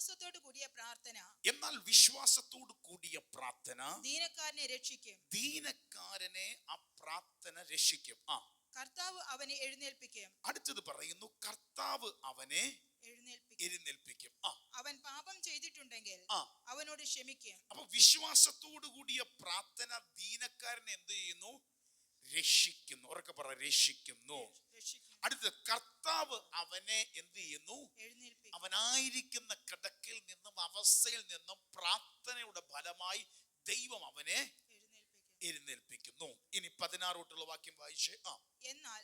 വിശ്വാസത്തോട് കൂടിയ പ്രാർത്ഥന എന്നാൽ വിശ്വാസത്തോട് കൂടിയ പ്രാർത്ഥന ദീനക്കാരനെ രക്ഷിക്കും. ദീനക്കാരനെ ആ പ്രാർത്ഥന രക്ഷിക്കും. കർത്താവ് അവനെ എഴുന്നേൽപ്പിക്കും. അടുത്തത് പറയുന്നു, കർത്താവ് അവനെ എഴുന്നേൽപ്പിക്കും. അവൻ പാപം ചെയ്തിട്ടുണ്ടെങ്കിൽ അവനോട് ക്ഷമിക്കും. അപ്പൊ വിശ്വാസത്തോടു കൂടിയ പ്രാർത്ഥന ദീനക്കാരനെ എന്ത് ചെയ്യുന്നു? രക്ഷിക്കുന്നു. ഉറക്കെ പറ, രക്ഷിക്കുന്നു. അടുത്ത, കർത്താവ് അവനെ എന്ത് ചെയ്യുന്നു? അവനായിരിക്കുന്ന കിടക്കയിൽ നിന്നും അവസ്ഥയിൽ നിന്നും പ്രാർത്ഥനയുടെ ഫലമായി ദൈവം അവനെ എഴുന്നേൽപ്പിക്കുന്നു. ഇനി 16 തൊട്ടുള്ള വാക്യം വായിച്ചേ. എന്നാൽ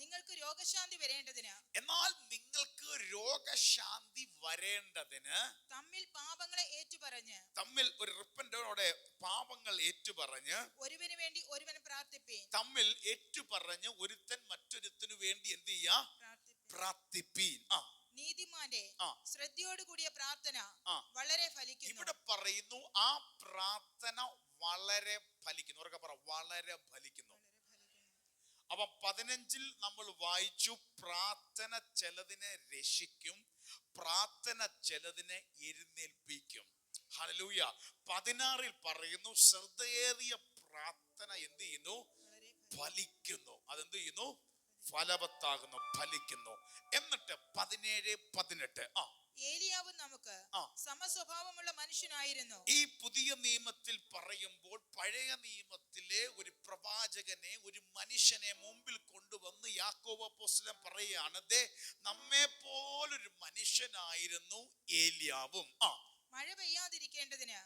നിങ്ങൾക്ക് രോഗശാന്തി വരേണ്ടതിന് തമ്മിൽ പാപങ്ങളെ ഏറ്റുപറഞ്ഞ്, തമ്മിൽ ഒരു റിപ്പന്റോടെ പാപങ്ങൾ ഏറ്റുപറഞ്ഞ് ഒരുവന് വേണ്ടി ഒരുവൻ പ്രാർത്ഥിപ്പീൻ. തമ്മിൽ ഏറ്റുപറഞ്ഞ് ഒരുത്തൻ മറ്റൊരുത്തനു വേണ്ടി എന്ത് ചെയ്യാ? പ്രാർത്ഥിപ്പീൻ. നീതിമാന്റെ ശ്രദ്ധയോടുകൂടിയ പ്രാർത്ഥന വളരെ ഫലിക്കുന്നു. ഇവിടെ പറയുന്നു ആ പ്രാർത്ഥന വളരെ ഫലിക്കുന്നു. ഉറക്കെ പറ, വളരെ ഫലിക്കുന്നു. അപ്പൊ 15 നമ്മൾ വായിച്ചു, പ്രാർത്ഥന ചിലതിനെ രക്ഷിക്കും, പ്രാർത്ഥന ചിലതിനെ എഴുന്നേൽപ്പിക്കും. ഹല്ലേലൂയ. 16 പറയുന്നു ശ്രദ്ധയേറിയ പ്രാർത്ഥന എന്ത് ചെയ്യുന്നു? ഫലിക്കുന്നു. അതെന്ത് ചെയ്യുന്നു? ഫലവത്താകുന്നു, ഫലിക്കുന്നു. എന്നിട്ട് 17, 18 ഏലിയാവ് നമുക്ക് സമസ്വഭാവമുള്ള മനുഷ്യനായിരുന്നു. ഈ പുതിയ നിയമത്തിൽ പറയുമ്പോൾ പഴയ നിയമത്തിലെ ഒരു പ്രവാചകനെ, ഒരു മനുഷ്യനെ മുമ്പിൽ കൊണ്ടുവന്ന് യാക്കോബ് അപ്പോസ്തലൻ പറയുകയാണ്, ദേ നമ്മെ പോലൊരു മനുഷ്യനായിരുന്നു ഏലിയാവും. മഴ പെയ്യാതിരിക്കേണ്ടതിന്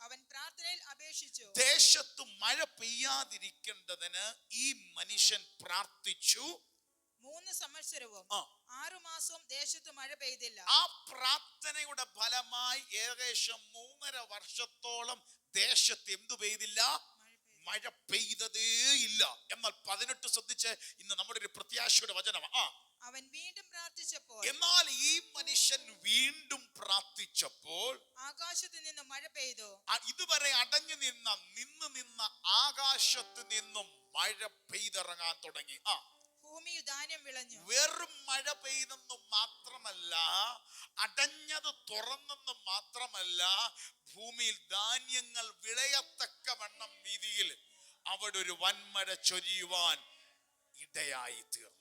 അവൻ പ്രാർത്ഥനയിൽ അപേക്ഷിച്ചു. ദേശത്ത് മഴ പെയ്യാതിരിക്കേണ്ടതിന് ഈ മനുഷ്യൻ പ്രാർത്ഥിച്ചു. 3 സംവത്സരവും 6 മാസവും ദേശത്ത് മഴ പെയ്തില്ല. ആ പ്രാർത്ഥനയുടെ ഫലമായി ഏകദേശം 3.5 വർഷത്തോളം ദേശത്ത് എന്തു പെയ്തില്ല? മഴ പെയ്തതേ ഇല്ല. എന്നാൽ 18 ശ്രദ്ധിച്ച്, ഇന്ന് നമ്മുടെ ഒരു പ്രത്യാശയുടെ വചനം. അവൻ വീണ്ടും പ്രാർത്ഥിച്ചപ്പോൾ, എന്നാൽ ഈ മനുഷ്യൻ വീണ്ടും പ്രാർത്ഥിച്ചപ്പോൾ ആകാശത്ത് നിന്നും മഴ പെയ്തു. ഇതുവരെ അടഞ്ഞു നിന്ന ആകാശത്ത് നിന്നും മഴ പെയ്തിറങ്ങാൻ തുടങ്ങി. ഭൂമിയിൽ ധാന്യം വിളഞ്ഞു. വെറും മഴ പെയ്തെന്നും മാത്രമല്ല, അടഞ്ഞത് തുറന്നെന്നും മാത്രമല്ല, ഭൂമിയിൽ ധാന്യങ്ങൾ വിളയത്തക്കവണ്ണം രീതിയിൽ അവിടെ ഒരു വൻമഴ ചൊരിയുവാൻ ഇടയായി തീർന്നു.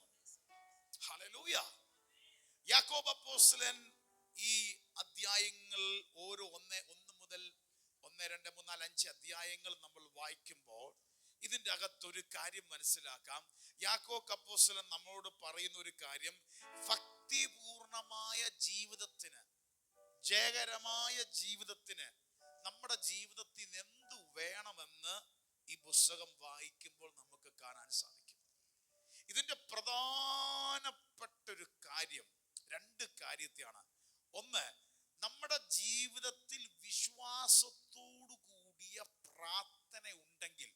ഹല്ലേലൂയ. യാക്കോബ് അപ്പോസ്തലൻ ഈ അധ്യായങ്ങൾ ഓരോ 1 മുതൽ 1, 2, 3, 4, 5 അധ്യായങ്ങൾ നമ്മൾ വായിക്കുമ്പോൾ ഇതിന്റെ അകത്തൊരു കാര്യം മനസ്സിലാക്കാം. യാക്കോബ് അപ്പോസ്തലൻ നമ്മളോട് പറയുന്ന ഒരു കാര്യം, ഭക്തിപൂർണമായ ജീവിതത്തിന്, ജയകരമായ ജീവിതത്തിന് നമ്മുടെ ജീവിതത്തിൽ എന്തു വേണമെന്ന് ഈ പുസ്തകം വായിക്കുമ്പോൾ നമുക്ക് കാണാൻ സാധിക്കും. ഇതിന്റെ പ്രധാനപ്പെട്ടൊരു കാര്യം 2 കാര്യത്തെയാണ്. ഒന്ന്, നമ്മുടെ ജീവിതത്തിൽ വിശ്വാസത്തോടു കൂടിയ പ്രാർത്ഥന ഉണ്ടെങ്കിൽ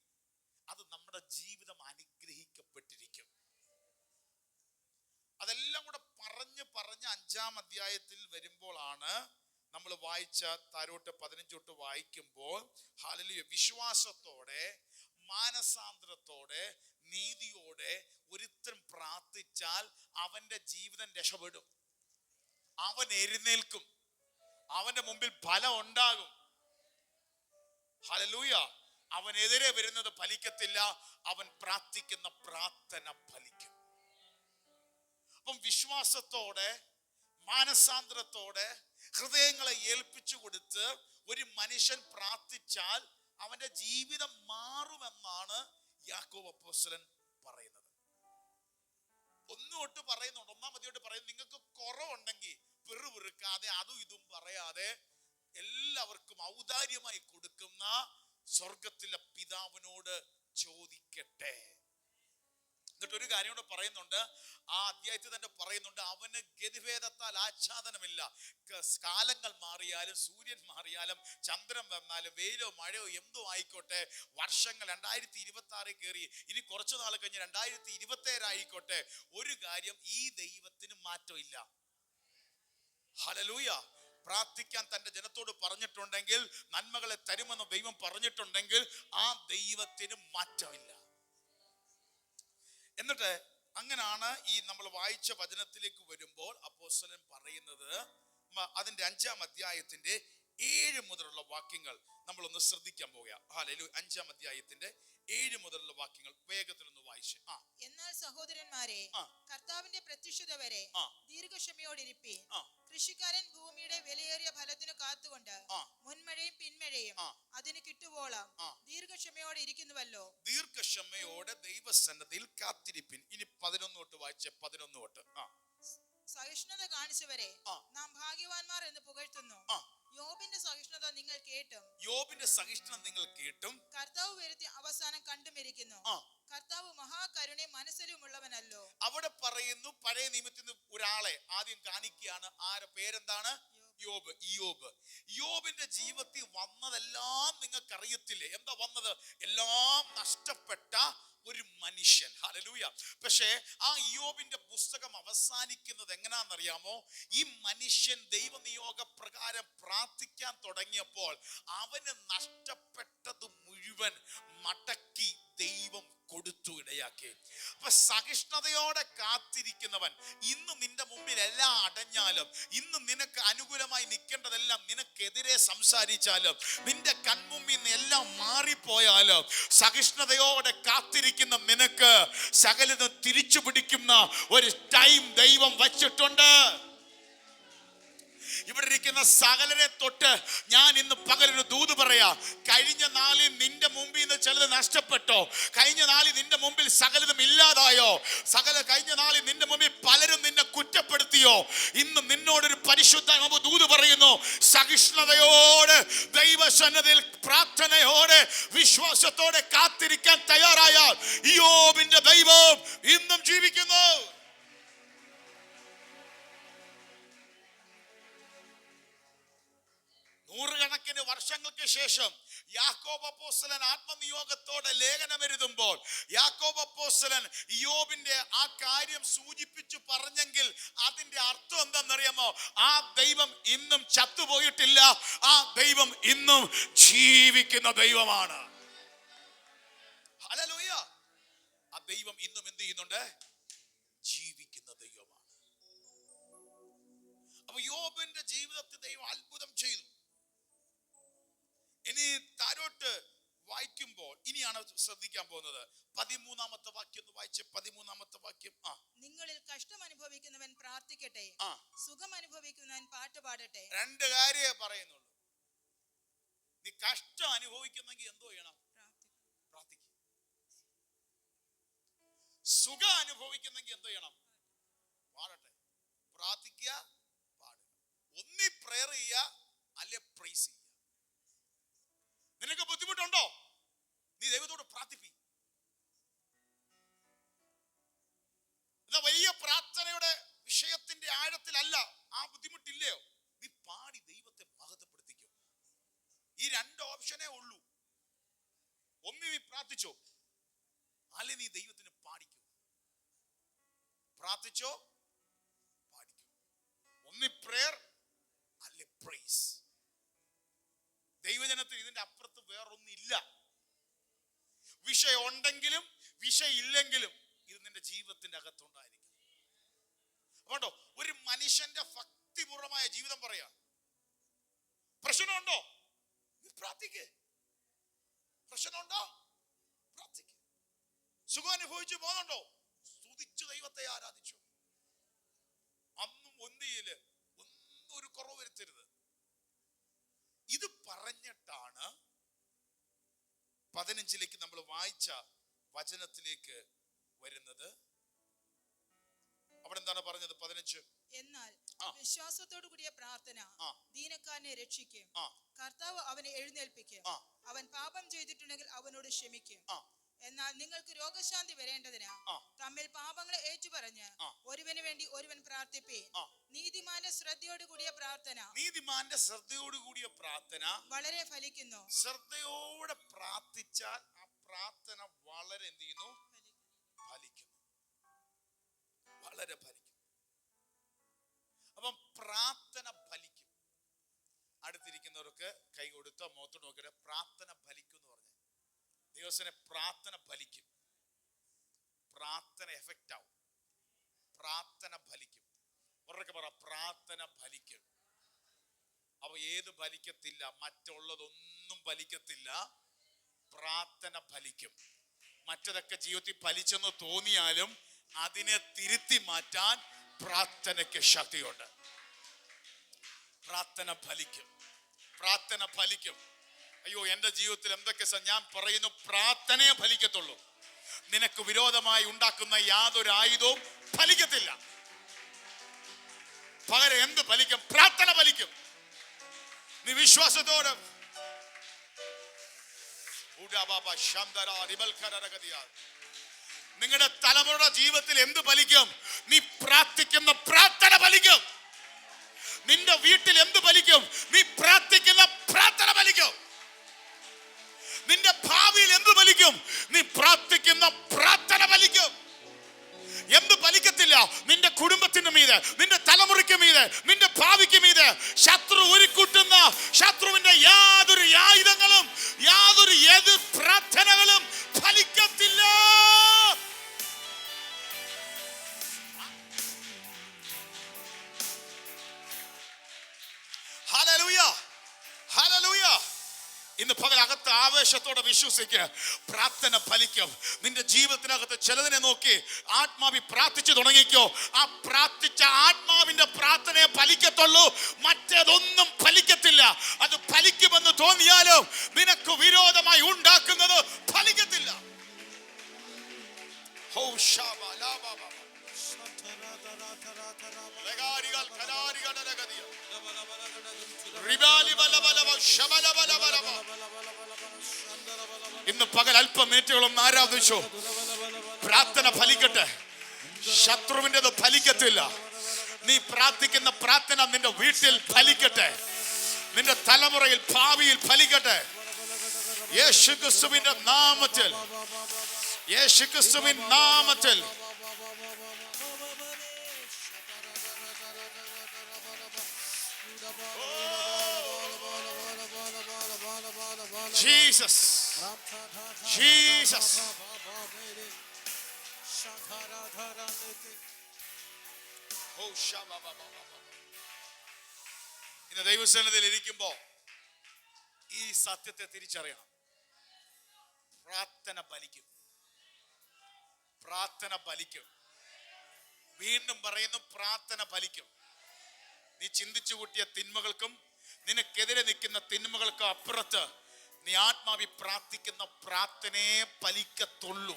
അത് നമ്മുടെ ജീവിതം അനുഗ്രഹിക്കപ്പെട്ടിരിക്കും. അതെല്ലാം കൂടെ പറഞ്ഞ് 5-ാം അധ്യായത്തിൽ വരുമ്പോഴാണ് നമ്മൾ വായിച്ച താരോട്ട് 15 തൊട്ട് വായിക്കുമ്പോൾ, ഹല്ലേലൂയ, വിശ്വാസത്തോടെ മാനസാന്തരത്തോടെ നീതിയോടെ ഒരുത്തൻ പ്രാർത്ഥിച്ചാൽ അവന്റെ ജീവിതം രക്ഷപ്പെടും. അവൻ എഴുന്നേൽക്കും. അവന്റെ മുമ്പിൽ ഫലം ഉണ്ടാകും. ഹല്ലേലൂയ. അവനെതിരെ വരുന്നത് ഫലിക്കത്തില്ല. അവൻ പ്രാർത്ഥിക്കുന്ന പ്രാർത്ഥന ഫലിക്കും. അപ്പം വിശ്വാസത്തോടെ മാനസാന്തരത്തോടെ ഹൃദയങ്ങളെ ഏൽപ്പിച്ചു കൊടുത്ത് ഒരു മനുഷ്യൻ പ്രാർത്ഥിച്ചാൽ അവന്റെ ജീവിതം മാറുമെന്നാണ് യാക്കോബ് അപ്പോസ്തലൻ പറയുന്നത്. 1 തൊട്ട് പറയുന്നുണ്ട്, 1-ാം അധ്യായത്തിൽ പറയുന്നത്, നിങ്ങൾക്ക് കുറവുണ്ടെങ്കിൽ പിറുപിറുക്കാതെ അതും ഇതും പറയാതെ എല്ലാവർക്കും ഔദാര്യമായി കൊടുക്കുന്ന സ്വർഗത്തിലെ പിതാവിനോട് ചോദിക്കട്ടെ. എന്നിട്ട് ഒരു കാര്യം കൂടെ പറയുന്നുണ്ട്, ആ അധ്യായത്തിൽ തന്നെ പറയുന്നുണ്ട്, അവന് ഗതിഭേദത്താൽ ആച്ഛാദനമില്ല. കാലങ്ങൾ മാറിയാലും സൂര്യൻ മാറിയാലും ചന്ദ്രൻ വന്നാലും വെയിലോ മഴയോ എന്തോ ആയിക്കോട്ടെ, വർഷങ്ങൾ 2026 കയറി, ഇനി കുറച്ചു നാൾ കഴിഞ്ഞ് 2027 ആയിക്കോട്ടെ, ഒരു കാര്യം, ഈ ദൈവത്തിന് മാറ്റമില്ല. ഹല്ലേലൂയ. പ്രാർത്ഥിക്കാൻ തന്റെ ജനത്തോട് പറഞ്ഞിട്ടുണ്ടെങ്കിൽ, നന്മകളെ തരുമെന്ന് ദൈവം പറഞ്ഞിട്ടുണ്ടെങ്കിൽ ആ ദൈവത്തിന് മാറ്റമില്ല. എന്നിട്ട് അങ്ങനാണ് ഈ നമ്മൾ വായിച്ച വചനത്തിലേക്ക് വരുമ്പോൾ അപ്പോസ്തലൻ പറയുന്നത്, അതിന്റെ 5-ാം അധ്യായത്തിന്റെ 7 മുതലുള്ള വാക്യങ്ങൾ നമ്മളൊന്ന് ശ്രദ്ധിക്കാൻ പോകുക. ഹല്ലേലൂയ. 5-ാം അധ്യായത്തിന്റെ 7 മുതലുള്ള വാക്യങ്ങൾ വേഗത്തിലൊന്ന് വായിച്ച്. എന്നാൽ സഹോദരന്മാരെ, കർത്താവിന്റെ പ്രത്യക്ഷത വരെ ദീർഘക്ഷമയോടിരിപ്പീൻ. കൃഷിക്കാരൻ ഭൂമിയുടെ വിലയേറിയ ഫലത്തിനു കാത്തുകൊണ്ട് മുൻമഴയും പിന്മഴയും അതിന് കിട്ടുവോളം ദീർഘക്ഷമയോടെ ഇരിക്കുന്നുവല്ലോ. ദീർഘക്ഷമയോടെ ദൈവസന്നിധിയിൽ കാത്തിരിപ്പിൻ. ഇനി 11 തൊട്ട് വായിച്ച്. 11 തൊട്ട്. സഹിഷ്ണുത കാണിച്ചവരെ നാം ഭാഗ്യവാന്മാർ എന്ന് പുകഴ്ത്തുന്നു. യോബിന്റെ സഹിഷ്ണുത നിങ്ങൾ കേട്ടും. യോബിന്റെ സഹിഷ്ണുത നിങ്ങൾ കേട്ടും കർത്താവ് വരുത്തി അവസാനം കണ്ടുമിരിക്കുന്നു. കർത്താവ് മഹാകരുണയും മനസ്സിലുമുള്ളവനല്ലോ. അവിടെ പറയുന്നു, പഴയ നിയമത്തിൽ നിന്ന് ഒരാളെ ആദ്യം കാണിക്കുകയാണ്. ആരെ പേരെന്താണ്? യോബ്. യോബിന്റെ ജീവിതത്തിൽ വന്നതെല്ലാം നിങ്ങൾക്ക് അറിയത്തില്ലേ? എന്താ വന്നത്? എല്ലാം നഷ്ടപ്പെട്ട ഒരു മനുഷ്യൻ. ഹല്ലേലൂയ. പക്ഷേ ആ യോബിന്റെ പുസ്തകം അവസാനിക്കുന്നത് എങ്ങനാന്നറിയാമോ? ഈ മനുഷ്യൻ ദൈവനിയോഗ പ്രകാരം പ്രാർത്ഥിക്കാൻ തുടങ്ങിയപ്പോൾ അവന് നഷ്ടപ്പെട്ടത് മുഴുവൻ മടക്കി ദൈവം കൊടുത്തു, ഇടയാക്കി. അപ്പൊ സഹിഷ്ണുതയോടെ കാത്തിരിക്കുന്നവൻ ഇന്ന് നിന്റെ മുമ്പിൽ എല്ലാം അടഞ്ഞാലും, ഇന്ന് നിനക്ക് അനുകൂലമായി നിൽക്കേണ്ടതെല്ലാം നിനക്കെതിരെ സംസാരിച്ചാലും, നിന്റെ കൺമുമ്പിൽ നിന്ന് എല്ലാം മാറിപ്പോയാലും, സഹിഷ്ണുതയോടെ കാത്തിരിക്കുന്ന നിനക്ക് സകലതും തിരിച്ചു പിടിക്കുന്ന ഒരു ടൈം ദൈവം വച്ചിട്ടുണ്ട്. ഇവിടെ ഇരിക്കുന്ന സകലരെ തൊട്ട് ഞാൻ ഇന്ന് പകലൊരു ദൂത് പറയാം. കഴിഞ്ഞ നാളിൽ നിന്റെ മുമ്പിൽ നിന്ന് ചിലത് നഷ്ടപ്പെട്ടോ, കഴിഞ്ഞ നാളിൽ നിന്റെ മുമ്പിൽ സകലതും ഇല്ലാതായോ, കഴിഞ്ഞ നാളിൽ നിന്റെ മുമ്പിൽ പലരും നിന്നെ കുറ്റപ്പെടുത്തിയോ, ഇന്ന് നിന്നോടൊരു പരിശുദ്ധ ദൂത് പറയുന്നു. സഹിഷ്ണുതയോടെ ദൈവസന്നിധിയിൽ പ്രാർത്ഥനയോടെ വിശ്വാസത്തോടെ കാത്തിരിക്കാൻ തയ്യാറായാൽ യോബിന്റെ ദൈവം ഇന്നും ജീവിക്കുന്നു. നൂറുകണക്കിന് വർഷങ്ങൾക്ക് ശേഷം യാക്കോബ് അപ്പോസ്തലൻ ആത്മനിയോഗത്തോടെ ലേഖനം എഴുതുമ്പോൾ യാക്കോബ് അപ്പോസ്തലൻ യോബിന്റെ ആ കാര്യം സൂചിപ്പിച്ചു പറഞ്ഞെങ്കിൽ അതിന്റെ അർത്ഥം എന്താണെന്നറിയാമോ? ആ ദൈവം ഇന്നും ചത്തുപോയിട്ടില്ല, ആ ദൈവം ഇന്നും ജീവിക്കുന്ന ദൈവമാണ്. ഹല്ലേലൂയ. ആ ദൈവം ഇന്നും എന്ത് ചെയ്യുന്നുണ്ട്? ജീവിക്കുന്ന ദൈവമാണ്. അപ്പൊ യോബിന്റെ ജീവിതത്തിൽ ദൈവം അത്ഭുതം ചെയ്തു. ഇനി താരോട്ട് വായിക്കുമ്പോൾ ഇനിയാണ് ശ്രദ്ധിക്കാൻ പോകുന്നത്. 13-ാമത്തെ വാക്യം ഒന്ന് വായിച്ച്. 13-ാമത്തെ വാക്യം. നിങ്ങളിൽ കഷ്ടം അനുഭവിക്കുന്നവൻ പ്രാർത്ഥിക്കട്ടെ, സുഖം അനുഭവിക്കുന്നവൻ പാട്ട് പാടട്ടെ. 2 കാര്യമേ പറയുന്നുള്ളൂ. നീ കഷ്ടം അനുഭവിക്കുന്നെങ്കിൽ എന്തോ ചെയ്യണം? പ്രാർത്ഥിക്കുക. സുഖം അനുഭവിക്കുന്നെങ്കിൽ എന്തോ ചെയ്യണം? പാടട്ടെ. പ്രാർത്ഥിക്കുക, പാടുക. ഒന്നി പ്രയർ ചെയ്യുക, അല്ലെ പ്രൈസ് ചെയ്യുക. നിനക്ക് ബുദ്ധിമുട്ടുണ്ടോ? നീ ദൈവത്തോട് പ്രാർത്ഥിപ്പിക്കും. വലിയ പ്രാർത്ഥനയുടെ വിഷയത്തിന്റെ ആഴത്തിലല്ല ആ ബുദ്ധിമുട്ടില്ലയോ, നീ പാടി ദൈവത്തെ മഹത്വപ്പെടുത്തിക്കോ. ഈ 2 ഓപ്ഷനേ ഉള്ളൂ. ഒന്ന് നീ പ്രാർത്ഥിച്ചോ, അല്ലെ നീ ദൈവത്തിന് പാടിക്കോ. പ്രാർത്ഥിച്ചോ, പാടിക്കോ. ഒന്ന് പ്രേയർ, അല്ലെ പ്രൈസ്. ദൈവജനത്തിൽ ഇതിന്റെ അപ്പുറത്ത് വേറൊന്നില്ല. വിഷയം ഉണ്ടെങ്കിലും വിഷയം ഇല്ലെങ്കിലും ഇത് നിന്റെ ജീവിതത്തിന്റെ അകത്തുണ്ടായിരിക്കും. അതുകൊണ്ടോ ഒരു മനുഷ്യന്റെ ഭക്തിപൂർവമായ ജീവിതം പറയാ. പ്രശ്നമുണ്ടോ? പ്രാർത്ഥിക്ക്. പ്രശ്നമുണ്ടോ? പ്രാർത്ഥിക്ക്. സുഖം അനുഭവിച്ചു പോകുന്നുണ്ടോ? സ്തുതിച്ചു ദൈവത്തെ ആരാധിച്ചു. അന്നും ഒന്നിയില് ഒന്നും ഒരു കുറവ് വരുത്തരുത്. ഇത് പറഞ്ഞിട്ടാണ് 15ലേക്ക് നമ്മൾ വായിച്ച വചനത്തിലേക്ക് വരുന്നത്. അവിടെ എന്താണ് പറഞ്ഞത്? 15. എന്നാൽ വിശ്വാസത്തോടു കൂടിയ പ്രാർത്ഥന ദീനക്കാരനെ രക്ഷിക്കും. കർത്താവ് അവനെ എഴുന്നേൽപ്പിക്കും. അവൻ പാപം ചെയ്തിട്ടുണ്ടെങ്കിൽ അവനോട് ക്ഷമിക്കും. എന്നാൽ നിങ്ങൾക്ക് രോഗശാന്തി വരേണ്ടതിന് തമ്മിൽ പാപങ്ങളെ ഏറ്റുപറഞ്ഞ് ഒരുവന് വേണ്ടി ഒരുവൻ പ്രാർത്ഥിപ്പീൻ. നീതിമാന്റെ ശ്രദ്ധയോടുകൂടിയ പ്രാർത്ഥന വളരെ ഫലിക്കുന്നു. ശ്രദ്ധയോടെ പ്രാർത്ഥിച്ചാൽ ആ പ്രാർത്ഥന വളരെ എന്ത് ചെയ്യുന്നു? ഫലിക്കുന്നു. വളരെ ഫലിക്കും. അപ്പം പ്രാർത്ഥന ഫലിക്കും. അടുത്തിരിക്കുന്നവർക്ക് കൈ കൊടുത്ത മുഖത്തോട് നോക്കിയിട്ട് പ്രാർത്ഥന ഫലിക്കും എന്ന് പറഞ്ഞു. ദിവസനെ പ്രാർത്ഥന ഫലിക്കും. പ്രാർത്ഥന എഫക്റ്റ് ആവും. പ്രാർത്ഥന ഫലിക്കും. ഉറക്കെ പറ, പ്രാർത്ഥന ഫലിക്കും. ഏത് ഫലിക്കത്തില്ല, മറ്റുള്ളതൊന്നും ഫലിക്കത്തില്ല, പ്രാർത്ഥന ഫലിക്കും. മറ്റതൊക്കെ ജീവിതത്തിൽ ഫലിച്ചെന്ന് തോന്നിയാലും അതിനെ തിരുത്തി മാറ്റാൻ പ്രാർത്ഥനയ്ക്ക് ശക്തിയുണ്ട്. പ്രാർത്ഥന ഫലിക്കും, പ്രാർത്ഥന ഫലിക്കും. അയ്യോ, എന്റെ ജീവിതത്തിൽ എന്തൊക്കെ ഞാൻ പറയുന്നു, പ്രാർത്ഥനയെ ഫലിക്കത്തുള്ളൂ. നിനക്ക് വിരോധമായി ഉണ്ടാക്കുന്ന യാതൊരു ആയുധവും ഫലിക്കത്തില്ല. പകരം എന്ത് ഫലിക്കും? പ്രാർത്ഥന ഫലിക്കും. നീ വിശ്വാസത്തോടെ നിങ്ങളുടെ തലമുറയുടെ ജീവിതത്തിൽ എന്ത് ഫലിക്കും? നീ പ്രാർത്ഥിക്കുന്ന പ്രാർത്ഥന ഫലിക്കും. നിന്റെ വീട്ടിൽ എന്ത് ഫലിക്കും? നീ പ്രാർത്ഥിക്കുന്ന പ്രാർത്ഥന ഫലിക്കും. നിന്റെ ഭാവിയിൽ എന്ത് ഫലിക്കും? നീ പ്രാർത്ഥിക്കുന്ന പ്രാർത്ഥന ഫലിക്കും. എന്ത് ഫലിക്കത്തില്ല? നിന്റെ കുടുംബത്തിന് മീതെ, നിന്റെ തലമുറയ്ക്ക് മീതെ, നിന്റെ ഭാവിക്ക് മീതെ ശത്രു ഉരുക്കൂട്ടുന്ന ശത്രുവിന്റെ യാതൊരു ആയുധങ്ങളും, യാതൊരു എതിർ പ്രാർത്ഥനകളും ഫലിക്കത്തില്ല. Hallelujah, hallelujah. ഇന്ന് പകൽ അകത്ത് ആവേശത്തോടെ വിശ്വസിക്കുക, പ്രാർത്ഥന ഫലിക്കും. നിന്റെ ജീവിതത്തിനകത്ത് ചിലതിനെ നോക്കി ആത്മാവി പ്രാർത്ഥിച്ചു തുടങ്ങിക്കോ. ആ പ്രാർത്ഥിച്ച ആത്മാവിന്റെ പ്രാർത്ഥനയെ ഫലിക്കത്തുള്ളൂ, മറ്റേതൊന്നും ഫലിക്കത്തില്ല. അത് ഫലിക്കുമെന്ന് തോന്നിയാലും നിനക്ക് വിരോധമായി ഉണ്ടാക്കുന്നത് ഫലിക്കത്തില്ല. ഇന്ന് പകൽ അല്പം മിനിറ്റുകളൊന്ന് ആരാധിച്ചു. പ്രാർത്ഥന ഫലിക്കട്ടെ. ശത്രുവിൻ്റെത് ഫലിക്കത്തില്ല. നീ പ്രാർത്ഥിക്കുന്ന പ്രാർത്ഥന നിന്റെ വീട്ടിൽ ഫലിക്കട്ടെ, നിന്റെ തലമുറയിൽ ഭാവിയിൽ ഫലിക്കട്ടെ. യേശുക്രിസ്തുവിന്റെ നാമത്തിൽ, യേശുക്രിസ്തുവിൻ നാമത്തിൽ. Jesus, Jesus. ഇന്ന് ദൈവസന്നിധിയിൽ ഇരിക്കുമ്പോ ഈ സത്യത്തെ തിരിച്ചറിയണം. പ്രാർത്ഥന ഫലിക്കും, പ്രാർത്ഥന ഫലിക്കും. വീണ്ടും പറയുന്നു, പ്രാർത്ഥന ഫലിക്കും. നീ ചിന്തിച്ചു കൂട്ടിയ തിന്മകൾക്കും നിനക്കെതിരെ നിൽക്കുന്ന തിന്മകൾക്കും അപ്പുറത്ത് നീ ആത്മാവി പ്രാർത്ഥിക്കുന്ന പ്രാർത്ഥനയെ ഫലിക്കത്തുള്ളൂ.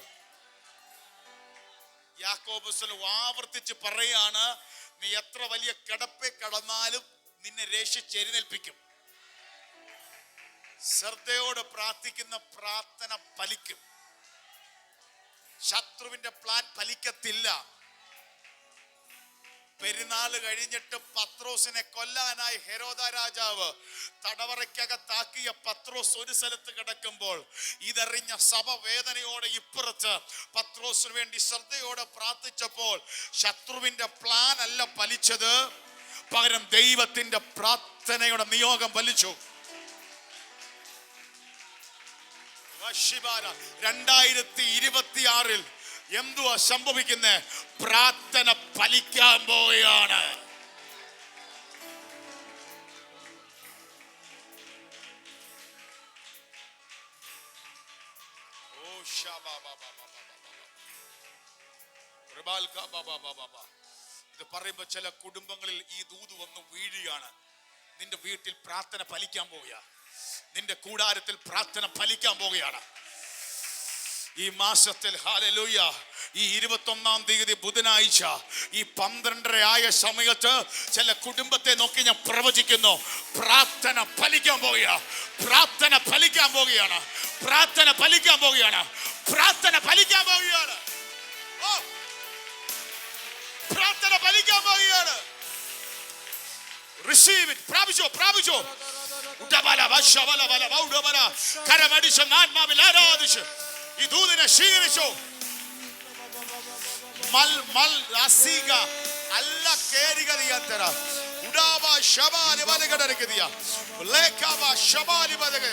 യാക്കോബ് ആവർത്തിച്ച് പറയാണ്, നീ എത്ര വലിയ കിടപ്പെ കടന്നാലും നിന്നെ രക്ഷിച്ചെഴുന്നേൽപ്പിക്കും. ശ്രദ്ധയോടെ പ്രാർത്ഥിക്കുന്ന പ്രാർത്ഥന ഫലിക്കും. ശത്രുവിന്റെ പ്ലാൻ ഫലിക്കത്തില്ല. പെരുന്നാള് കഴിഞ്ഞിട്ട് പത്രോസിനെ കൊല്ലാനായി ഹെരോദ രാജാവ് തടവറയ്ക്കകത്താക്കിയ പത്രോസ് ഒരു സ്ഥലത്ത് കിടക്കുമ്പോൾ ഇതറിഞ്ഞ സഭ വേദനയോടെ ഇപ്പുറത്ത് പത്രോസിന് വേണ്ടി ശ്രദ്ധയോടെ പ്രാർത്ഥിച്ചപ്പോൾ ശത്രുവിന്റെ പ്ലാൻ അല്ല ഫലിച്ചത്, പകരം ദൈവത്തിന്റെ പ്രാർത്ഥനയുടെ നിയോഗം ഫലിച്ചു. 2026 എന്തുവാ സംഭവിക്കുന്നത്? പ്രാർത്ഥന ഫലിക്കാൻ പോവുകയാണ്. ഇത് പറയുമ്പോ ചില കുടുംബങ്ങളിൽ ഈ ദൂത് വന്ന് വീഴുകയാണ്. നിന്റെ വീട്ടിൽ പ്രാർത്ഥന ഫലിക്കാൻ പോവുക, നിന്റെ കൂടാരത്തിൽ പ്രാർത്ഥന ഫലിക്കാൻ പോവുകയാണ്. ഈ മാസത്തിൽ ഹല്ലേലൂയ, ഈ 21-ാം തീയതി ബുധനാഴ്ച ഈ 12:30 ആയ സമയത്ത് ചില കുടുംബത്തെ നോക്കി ഞാൻ പ്രവചിക്കുന്നു, പ്രാർത്ഥന ഫലിക്കാൻ പോവുകയാണ്, പ്രാർത്ഥന ഫലിക്കാൻ പോവുകയാണ്, പ്രാർത്ഥന ഫലിക്കാൻ പോവുകയാണ്, പ്രാർത്ഥന ഫലിക്കാൻ പോവുകയാണ്, പ്രാർത്ഥന ഫലിക്കാൻ പോവുകയാണ്. Receive it. പ്രാപിച്ചോ, പ്രാപിച്ചോ. കരമടിച്ച് ആത്മാവിൽ ആരാധിച്ച് ഈ ദൂതനെ സ്വീകരിച്ചോ. മൽ മൽ അസിക അല്ല കേരികതിയന്തര ഉഡാബ ശബാലി വലകടരകതിയ ലേഖബ ശബാലി വലക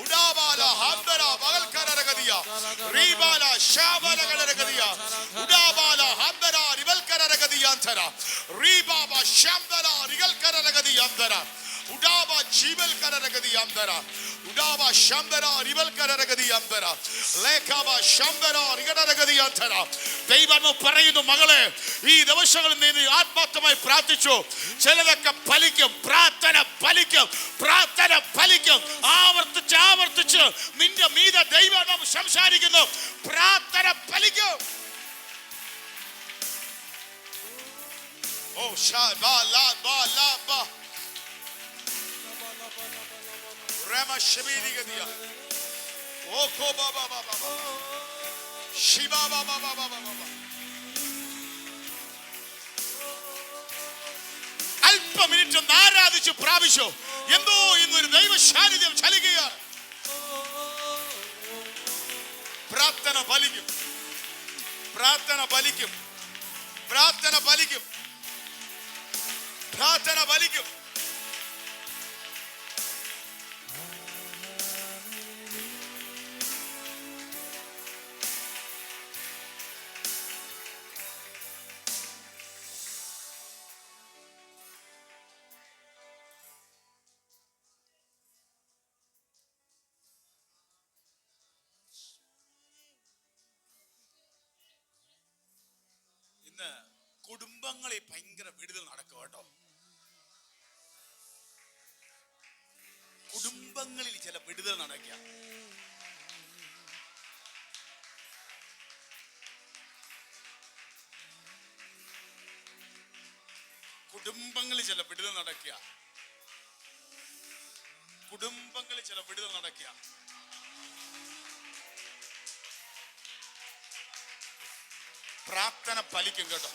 ഉഡാബാല ഹംദര വൽകരരകതിയ റീബാല ശബലകടരകതിയ ഉഡാബാല ഹംദര റിവൽകരരകതിയന്തര റീബാബ ശംദര റിവൽകരരകതിയന്തര ഉഡാബ ശിവൽ കരരഗതി അന്തര ഉഡാവ ശംബര റിവൽ കരരഗതി അന്തര ലേഖാവ ശംബര റിഗടരഗതി അന്തര. ദൈവം പറയുന്നു, മകളെ, ഈ ദിവസങ്ങളിൽ നീ ആത്മാർത്ഥമായി പ്രാർത്ഥിച്ചു, ചിലതൊക്കെ ഫലിക്കും. പ്രാർത്ഥന ഫലിക്കും, പ്രാർത്ഥന ഫലിക്കും. ആവർത്തിച്ച് ആവർത്തിച്ച് നിന്റെ മീതെ ദൈവം സംസാരിക്കുന്നു. പ്രാർത്ഥന ഫലിക്കും. ഓ ഷാബാ ലാ ബാ ലാ ബാ റമ ശബീരിഗദിയ ഓ കോ ബാ ബാ ബാ ബാ ശിബാ ബാ ബാ ബാ ബാ ബാ. അല്പ മിനിറ്റ് ഒന്ന് ആരാധിച്ച് പ്രാപിച്ചു. എന്തോ ഇന്നൊരു ദൈവ സാന്നിധ്യം ചലിക്കുകയാണ്. പ്രാർത്ഥന ഫലിക്കും, പ്രാർത്ഥന ഫലിക്കും, പ്രാർത്ഥന ഫലിക്കും, പ്രാർത്ഥന ഫലിക്കും. ഇന്ന് കുടുംബങ്ങളിൽ ഭയങ്കര വിടുതൽ നടക്കും കേട്ടോ. കുടുംബങ്ങളിൽ ചില വിടുതൽ നടക്കുക. കുടുംബങ്ങളിൽ ചില വിടുതൽ നടക്കുക. കുടുംബങ്ങളിൽ ചില വിടുതൽ നടക്കുക. പ്രാർത്ഥന ഫലിക്കും കേട്ടോ.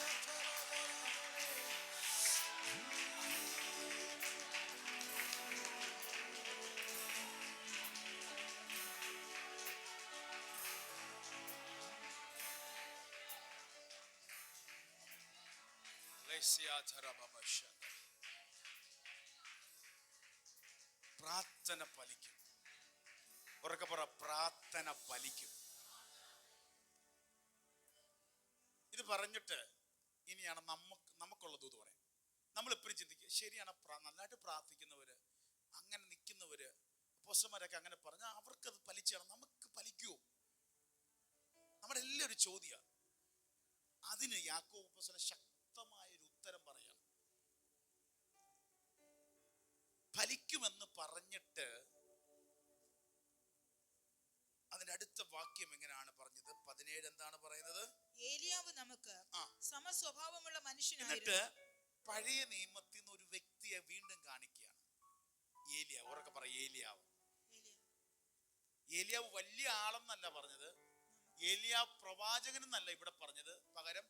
പ്രാർത്ഥന ഫലിക്കും. ഉറക്കെ പറ, പ്രാർത്ഥന ഫലിക്കും. ഇത് പറഞ്ഞിട്ട് ഇനിയാണ് നമുക്കുള്ള ദൂത് പറയാം. നമ്മൾ എപ്പോഴും ചിന്തിക്കുക, ശരിയാണ്, നന്നായിട്ട് പ്രാർത്ഥിക്കുന്നവര്, അങ്ങനെ നിൽക്കുന്നവര്, അപ്പോസ്തലന്മാരൊക്കെ അങ്ങനെ പറഞ്ഞാൽ അവർക്കത് ഫലിച്ചാണ്, നമുക്ക് ഫലിക്കുവോ? നമ്മുടെ എല്ലാവരും ചോദ്യമാണ്. അതിന് യാക്കോബ് അപ്പോസ്തലൻ ശക്തമായൊരു ഉത്തരം പറയാണ്. ഫലിക്കുമെന്ന് പറഞ്ഞിട്ട് അതിന്റെ അടുത്ത വാക്യം എങ്ങനെയാണ് പറഞ്ഞത്? 17 എന്താണ് പറയുന്നത്? ഏലിയാവ് നമുക്ക് സമസ്വഭാവമുള്ള മനുഷ്യനായിരുന്നു. എന്നിട്ട് പഴയ നിയമത്തിൽ നിന്ന് ഒരു വ്യക്തിയെ വീണ്ടും കാണിക്കുകയാണ്. ഏലിയാവ്. ഉറക്കെ പറ, ഏലിയാവ്. ഏലിയാവ് വലിയ ആളെന്നല്ല പറഞ്ഞത്, ഏലിയാവ് പ്രവാചകൻ എന്നല്ല ഇവിടെ പറഞ്ഞത്. പകരം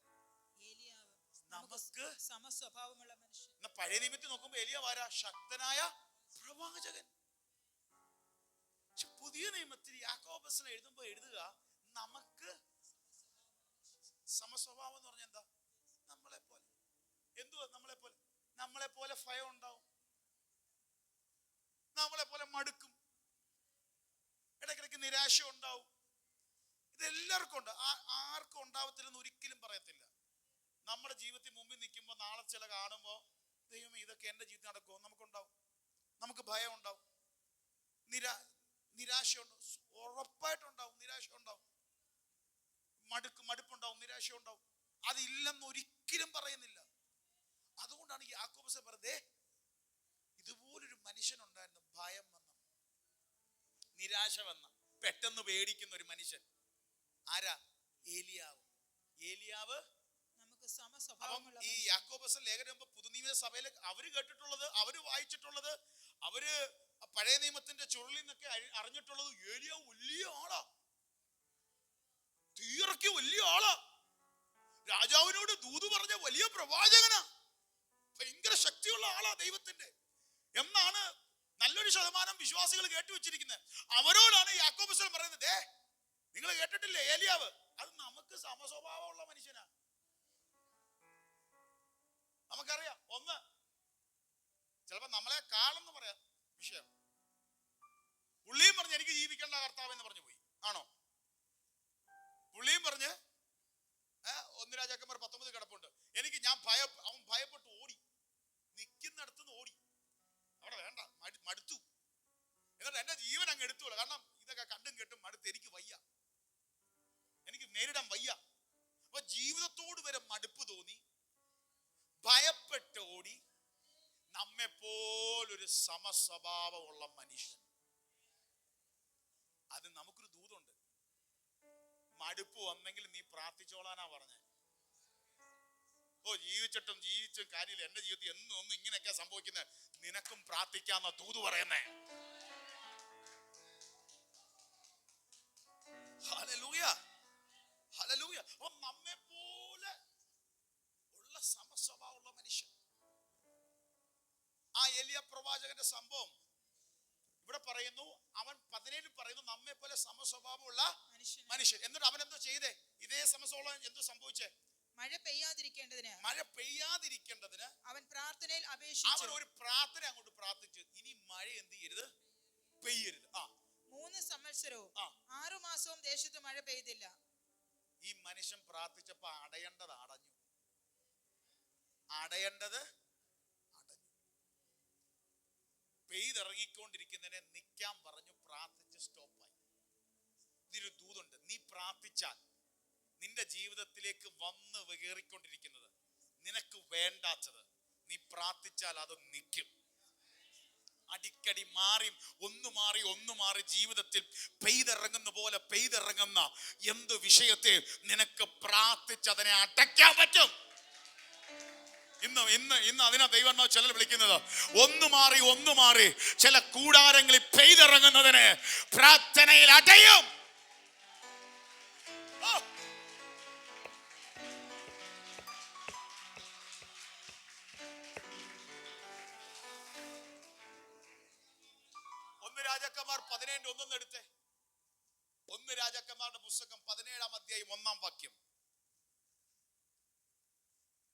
നമുക്ക് സമസ്വഭാവമുള്ള മനുഷ്യൻ. പഴയ നിയമത്തിൽ നോക്കുമ്പോ ഏലിയാവ് ആരാ? ശക്തനായ പ്രവാചകൻ. പക്ഷെ പുതിയ നിയമത്തിൽ യാക്കോബ് അപ്പോസ്തലൻ എഴുതുമ്പോ എഴുതുക, നമുക്ക് സമസ്വഭാവം എന്ന് പറഞ്ഞാൽ എന്താ? നമ്മളെ പോലെ. എന്തുവാ നമ്മളെ പോലെ? നമ്മളെ പോലെ ഭയം ഉണ്ടാവും, നമ്മളെ പോലെ മടുക്കും, ഇടയ്ക്കിടയ്ക്ക് നിരാശ ഉണ്ടാവും. ഇതെല്ലാവർക്കും ഉണ്ട്. ആർക്കും ഉണ്ടാവത്തില്ലെന്ന് ഒരിക്കലും പറയത്തില്ല. നമ്മുടെ ജീവിതത്തിൽ മുമ്പിൽ നിൽക്കുമ്പോൾ നാളെ ചില കാണുമ്പോൾ ദൈവമേ ഇതൊക്കെ എൻ്റെ ജീവിതത്തിൽ നടക്കുമോ? നമുക്കുണ്ടാവും. നമുക്ക് ഭയം ഉണ്ടാവും, നിരാശ ഉണ്ടാവും, ഉറപ്പായിട്ടുണ്ടാവും. നിരാശ ഉണ്ടാവും, മടുപ്പുണ്ടാവും, നിരാശ ഉണ്ടാവും. അതില്ലെന്ന് ഒരിക്കലും പറയുന്നില്ല. അതുകൊണ്ടാണ് യാക്കോബ് പറഞ്ഞത്, ഇതുപോലൊരു മനുഷ്യനുണ്ടായിരുന്നു. ഭയം വന്ന, നിരാശ വന്ന, പെട്ടെന്ന് പേടിക്കുന്ന ഒരു മനുഷ്യൻ. ആരാ? ഏലിയാവ്. ഏലിയാവ് ഈ യാക്കോബ് അപ്പോസ്തലൻ ലേഖനം പുതുനിയമ സഭയിലെ അവര് കേട്ടിട്ടുള്ളത്, അവര് വായിച്ചിട്ടുള്ളത്, അവര് പഴയ നിയമത്തിന്റെ ചുരുളിൽ നിന്നൊക്കെ അറിഞ്ഞിട്ടുള്ളത്, ഏലിയാവ് വലിയ ആളാ, തീർക്കി വലിയ ആളാ, രാജാവിനോട് ദൂത് പറഞ്ഞ വലിയ പ്രവാചകനാ, ഭയങ്കര ശക്തിയുള്ള ആളാ ദൈവത്തിന്റെ എന്നാണ് നല്ലൊരു ശതമാനം വിശ്വാസികൾ കേട്ടുവെച്ചിരിക്കുന്നത്. അവരോടാണ് യാക്കോബ് അപ്പോസ്തലൻ പറയുന്നത്, നിങ്ങൾ കേട്ടിട്ടില്ലേ ഏലിയാവ്? അത് നമുക്ക് സമസ്വഭാവമുള്ള മനുഷ്യനാ. നമുക്കറിയാം, ഒന്ന് ചിലപ്പോ നമ്മളെ കാളെന്ന് പറയാം വിഷയം. പുള്ളിയും പറഞ്ഞ് എനിക്ക് ജീവിക്കേണ്ട കർത്താവ് എന്ന് പറഞ്ഞു പോയി. ആണോ? പുള്ളിയും പറഞ്ഞ് 1 രാജാക്കന്മാർ 19 കിടപ്പുണ്ട്. അവൻ ഭയപ്പെട്ട് ഓടി, നിൽക്കുന്നിടത്തുനിന്ന് ഓടി. അവിടെ വേണ്ട, മടുത്തു സമസ്വഭാവമുള്ള മനുഷ്യൻ. അത് നമുക്കൊരു ദൂതുണ്ട്. മടുപ്പ് വന്നെങ്കിൽ നീ പ്രാർത്ഥിച്ചോളാനാ പറഞ്ഞേ. ജീവിച്ചിട്ടും കാര്യമില്ല, എന്റെ ജീവിതത്തിൽ എന്നും ഇങ്ങനെയൊക്കെ സംഭവിക്കുന്നത്, നിനക്കും പ്രാർത്ഥിക്കാന്ന ദൂത് പറയുന്നേ. Hallelujah, hallelujah. അപ്പൊ നമ്മെ പോലെ ഉള്ള സമസ്വഭാവമുള്ള മനുഷ്യൻ. ആ എലിയ പ്രവാചകന്റെ സംഭവം ഇവിടെ പറയുന്നു. അവൻ 17 പറയുന്നു നമ്മെ പോലെ സമസ്വഭാവമുള്ള മനുഷ്യൻ. എന്നിട്ട് അവൻ എന്തോ ചെയ്തേ? ഇതേ സമസ്വഭാവം എന്തോ സംഭവിച്ചേ? മഴ പെയ്യാതിരിക്കേണ്ടതിന് അവൻ പ്രാർത്ഥനയിൽ അപേക്ഷിച്ചു. അവൻ ഒരു പ്രാർത്ഥന അങ്ങോട്ട് പ്രാർത്ഥിച്ചു, ഇനി മഴ എന്ത് ചെയ്യരുത്? പെയ്യരുത്. 3 സംവത്സരവും 6 മാസവും ദേശത്ത് മഴ പെയ്തില്ല. ഈ മനുഷ്യൻ പ്രാർത്ഥിച്ചപ്പോ അടയേണ്ടത് അടഞ്ഞു, അടയേണ്ടത് അടഞ്ഞു. പെയ്തിറങ്ങിക്കൊണ്ടിരിക്കുന്നതിനെ നിൽക്കാൻ പറഞ്ഞു, പ്രാർത്ഥിച്ച് സ്റ്റോപ്പായി. ഇതൊരു ദൂതുണ്ട്. നീ പ്രാർത്ഥിച്ചാൽ നിന്റെ ജീവിതത്തിലേക്ക് വന്ന് കയറിക്കൊണ്ടിരിക്കുന്നത്, നിനക്ക് വേണ്ടാത്തത്, നീ പ്രാർത്ഥിച്ചാൽ അത് നിൽക്കും. അടിക്കടി ഒന്ന് മാറി ജീവിതത്തിൽ പെയ്തിറങ്ങുന്ന പോലെ പെയ്തിറങ്ങുന്ന എന്ത് വിഷയത്തെ നിനക്ക് പ്രാർത്ഥിച്ചതിനെ അടയ്ക്കാൻ പറ്റും. ഇന്ന് അതിനാ ദൈവം ചിലർ വിളിക്കുന്നത് ഒന്ന് മാറി ചില കൂടാരങ്ങളിൽ പെയ്തിറങ്ങുന്നതിന് പ്രാർത്ഥനയിൽ അടയും. രാജാക്കന്മാർ 17:1 എടുത്തേ. 1 രാജാക്കന്മാരുടെ പുസ്തകം 17-ാം അധ്യായം 1-ാം വാക്യം.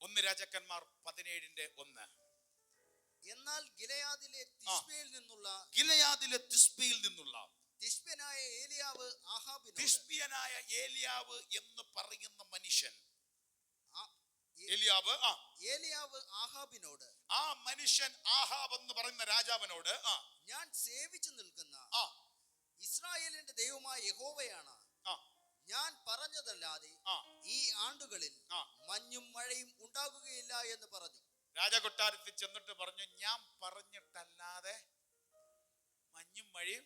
1 രാജാക്കന്മാർ 17:1. എന്നാൽ ഗിലെയാദിലെ തിസ്ബയിൽ നിന്നുള്ള തിശ്ബ്യനായ ഏലിയാവ് എന്ന് പറയുന്ന മനുഷ്യൻ, ഏലിയാവ് ആഹാബിനോട്, ആ മനുഷ്യൻ ആഹാബ് എന്ന് പറയുന്ന രാജാവിനോട്, ഞാൻ സേവിച്ചു നിൽക്കുന്ന ഇസ്രായേലിന്റെ ദൈവമായ യഹോവയാണ് ഞാൻ പറഞ്ഞതല്ലാതെ ഈ ആണ്ടുകളിൽ മഞ്ഞും മഴയും ഉണ്ടാകുകയില്ല എന്ന് പറഞ്ഞു. രാജകൊട്ടാരത്തിൽ ചെന്നിട്ട് പറഞ്ഞു, ഞാൻ പറഞ്ഞിട്ടല്ലാതെ മഞ്ഞും മഴയും.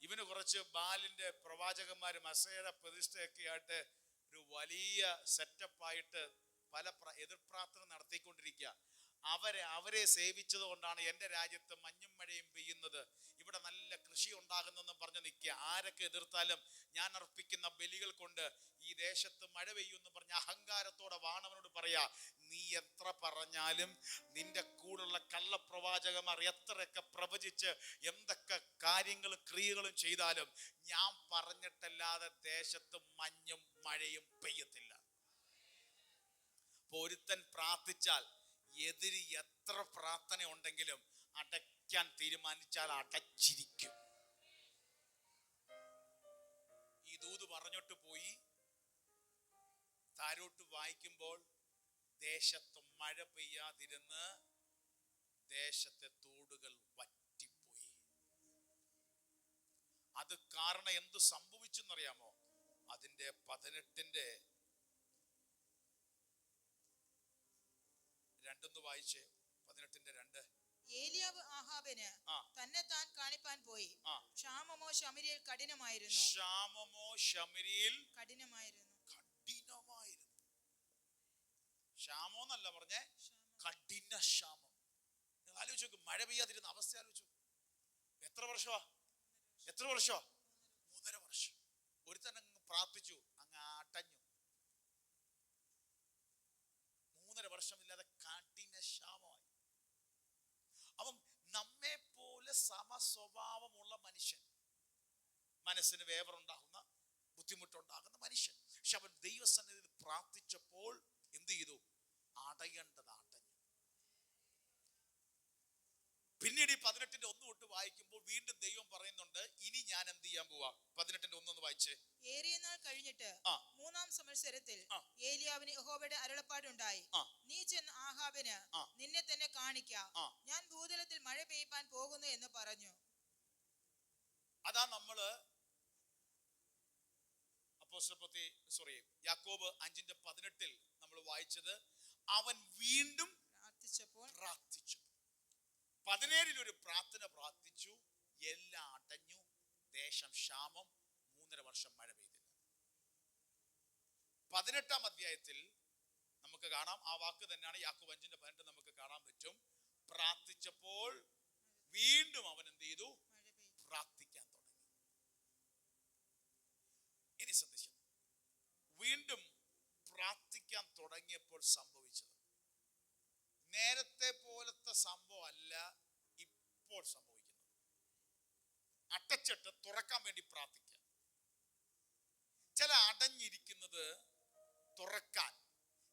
ഇവന് കുറച്ച് ബാലിന്റെ പ്രവാചകന്മാരും അസേയുടെ പ്രതിഷ്ഠയൊക്കെ ആയിട്ട് ഒരു വലിയ സെറ്റപ്പായിട്ട് പല എതിർപ്രാർത്ഥന നടത്തിക്കൊണ്ടിരിക്കുക. അവരെ സേവിച്ചത് കൊണ്ടാണ് എൻ്റെ രാജ്യത്ത് മഞ്ഞും മഴയും പെയ്യുന്നത്, ഇവിടെ നല്ല കൃഷി ഉണ്ടാകുന്നെന്നും പറഞ്ഞ് നിൽക്കുക. ആരൊക്കെ എതിർത്താലും ഞാൻ അർപ്പിക്കുന്ന ബലികൾ കൊണ്ട് ഈ ദേശത്ത് മഴ പെയ്യുമെന്ന് പറഞ്ഞ അഹങ്കാരത്തോടെ വാണവനോട് പറയാ, നീ എത്ര പറഞ്ഞാലും നിന്റെ കൂടുള്ള കള്ളപ്രവാചകന്മാർ എത്രയൊക്കെ പ്രവചിച്ച് എന്തൊക്കെ കാര്യങ്ങളും ക്രിയകളും ചെയ്താലും ഞാൻ പറഞ്ഞിട്ടല്ലാതെ ദേശത്ത് മഞ്ഞും മഴയും പെയ്യത്തില്ല. ഒരുത്തൻ പ്രാർത്ഥിച്ചാൽ എതിര് എത്ര പ്രാർത്ഥന ഉണ്ടെങ്കിലും അടയ്ക്കാൻ തീരുമാനിച്ചാൽ അടച്ചിരിക്കും. ഈ ദൂത് പറഞ്ഞിട്ട് പോയി. താരോട്ട് വായിക്കുമ്പോൾ ദേശത്ത് മഴ പെയ്യാതിരുന്ന് ദേശത്തെ തോടുകൾ വറ്റിപ്പോയി. അത് കാരണം എന്ത് സംഭവിച്ചെന്നറിയാമോ? അതിന്റെ 18-ന്റെ 2 വായിച്ചേ. 18-ന്റെ 2. ഏലിയാവ് ആഹാബിന് തന്നെ താൻ കാണിപ്പാൻ പോയി. ക്ഷാമമോ ശമര്യയിൽ കഠിനമായിരുന്നു. ക്ഷാമോ എന്നല്ല പറഞ്ഞേ, കഠിന ക്ഷാമം. നിങ്ങൾ ആലോചിച്ച് നോക്ക്, മഴ പെയ്യാതിരുന്ന അവസ്ഥ ആലോചിച്ചു. എത്ര വർഷമാ? 3.5 വർഷം. ഒരുത്തൻ അങ്ങ് പ്രാർത്ഥിച്ചു, അങ്ങ് അടഞ്ഞു. 3.5 വർഷമില്ലാതെ കഠിന ക്ഷാമമായി. അപ്പം നമ്മെ പോലെ സമസ്വഭാവമുള്ള മനുഷ്യൻ, മനസ്സിന് വേവറുണ്ടാകുന്ന ബുദ്ധിമുട്ടുണ്ടാകുന്ന മനുഷ്യൻ, പക്ഷെ അവൻ ദൈവസന്നിധിയിൽ പ്രാർത്ഥിച്ചപ്പോൾ എന്ത് ചെയ്തു? അടയേണ്ടത് അടഞ്ഞു. പിന്നീട് ഈ 18-ന്റെ 1 തൊട്ട് വായിക്കുമ്പോൾ വീണ്ടും ദൈവം പറയുന്നുണ്ട്, ഇനി ഞാൻ എന്ത് ചെയ്യാൻ പോവാ? 18-ന്റെ 1 വായിച്ചേ. ഏറിയ നാൾ കഴിഞ്ഞിട്ട് 3-ാം സംവത്സരത്തിൽ ഏലിയാവിന് യഹോവയുടെ അരുളപ്പാടുണ്ടായി, നീ ചെന്ന് ആഹാബിന് നിന്നെ തന്നെ കാണിക്ക, ഞാൻ ഭൂതലത്തിൽ മഴ പെയ്യാൻ പോകുന്നു എന്ന് പറഞ്ഞു. അതാ നമ്മള് യാക്കോബ് 5:18 നമ്മൾ വായിച്ചത്. അവൻ വീണ്ടും പ്രാർത്ഥിച്ചു. 17 ഒരു പ്രാർത്ഥന പ്രാർത്ഥിച്ചു, എല്ലാം അടഞ്ഞു, ദേശം ക്ഷാമം, 3.5 വർഷം മഴ പെയ്തില്ല. 18-ാം അധ്യായത്തിൽ നമുക്ക് കാണാം, ആ വാക്ക് തന്നെയാണ് യാക്കോബ് 5:18 നമുക്ക് കാണാൻ പറ്റും. പ്രാർത്ഥിച്ചപ്പോൾ വീണ്ടും അവൻ എന്ത് ചെയ്തു? പ്രാർത്ഥിക്കാൻ തുടങ്ങി. ഇനി ശ്രദ്ധിച്ചു, വീണ്ടും പ്രാർത്ഥിക്കാൻ തുടങ്ങിയപ്പോൾ സംഭവിച്ചത് നേരത്തെ പോലത്തെ സംഭവം അല്ല ഇപ്പോൾ സംഭവിക്കുന്നത്. അടച്ചിട്ട് തുറക്കാൻ വേണ്ടി പ്രാർത്ഥിക്കുക. ചില അടഞ്ഞിരിക്കുന്നത് തുറക്കാൻ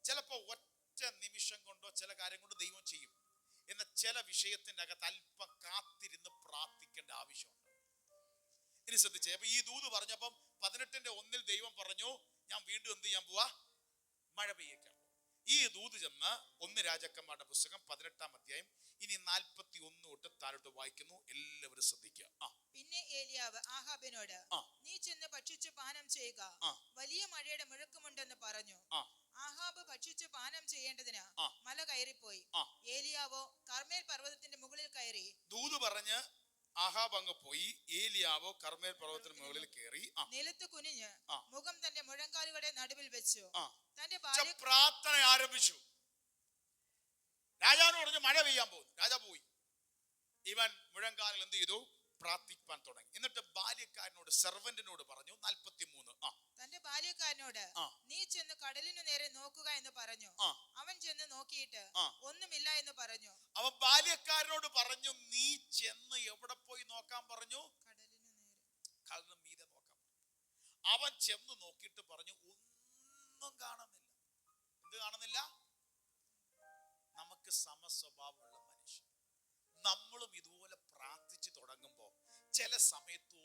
ചിലപ്പോ ഒറ്റ നിമിഷം കൊണ്ടോ ചില കാര്യം കൊണ്ട് ദൈവം ചെയ്യും. എന്ന ചില വിഷയത്തിന്റെ അകത്ത് അല്പം കാത്തിരുന്ന് പ്രാർത്ഥിക്കേണ്ട ആവശ്യമുണ്ട്. ഇനി ശ്രദ്ധിച്ചേ, അപ്പൊ ഈ ദൂത് പറഞ്ഞപ്പം 18:1 ദൈവം പറഞ്ഞു, ഞാൻ വീണ്ടും എന്ത് ചെയ്യാൻ പോവാ? മഴ പെയ്യിക്കാൻ. ഈ ദൂത് ചെന്ന് 1 രാജാക്കന്മാരുടെ പുസ്തകം 18-ാം അധ്യായം ഇനി 41 തൊട്ട് താഴോട്ട് വായിക്കുന്നു. എല്ലാവരും ശ്രദ്ധിക്കുക. പിന്നെ ഏലിയാവ് ആഹാബിനോട്, നീ ചെന്ന് ഭക്ഷിച്ച് പാനം ചെയ്യുക, വലിയ മഴയുടെ മുഴക്കമുണ്ടെന്ന് പറഞ്ഞു. ആഹാബ് ഭക്ഷിച്ച് പാനം ചെയ്യേണ്ടതിന് മല കയറിപ്പോയി. ഏലിയാവോ കർമ്മേൽ പർവ്വതത്തിന്റെ മുകളിൽ കയറി. ദൂത് പറഞ്ഞ് ആഹാബ് അങ്ങ് പോയി, ഏലിയാവോ കർമ്മേൽ പർവ്വതത്തിന് മുകളിൽ കയറി നിലത്ത് കുനിഞ്ഞ് മുഖം തന്റെ മുഴങ്കാലുകളുടെ നടുവിൽ വെച്ചു. തന്റെ പ്രാർത്ഥന ആരംഭിച്ചു. രാജാവിനോട് പറഞ്ഞു മഴ പെയ്യാൻ പോകും. രാജാ പോയി. ഇവൻ മുഴങ്കാലിൽ എന്ത് ചെയ്തു? പ്രാർത്ഥിക്കാൻ തുടങ്ങി. എന്നിട്ട് ബാല്യക്കാരനോട്, സെർവന്റിനോട് പറഞ്ഞു 43 തന്റെ ബാല്യക്കാരനോട്, നീ ചെന്ന് കടലിനു നേരെ നോക്കുക എന്ന് പറഞ്ഞു. അവൻ ചെന്ന് നോക്കിയിട്ട് ഒന്നുമില്ല എന്ന് പറഞ്ഞു. അവൻ ബാല്യക്കാരനോട് പറഞ്ഞു, നീ ചെന്ന് എവിടെ പോയി നോക്കാൻ പറഞ്ഞു? കടലിന് മീതെ നോക്കാൻ. അവൻ ചെന്ന് നോക്കിയിട്ട് പറഞ്ഞു, ഒന്നും കാണുന്നില്ല. എന്ത് കാണുന്നില്ല? നമുക്ക് സമസ്വഭാവമുള്ള മനുഷ്യൻ, നമ്മളും ഇതുപോലെ പ്രാർത്ഥിച്ചു തുടങ്ങുമ്പോ ചില സമയത്ത്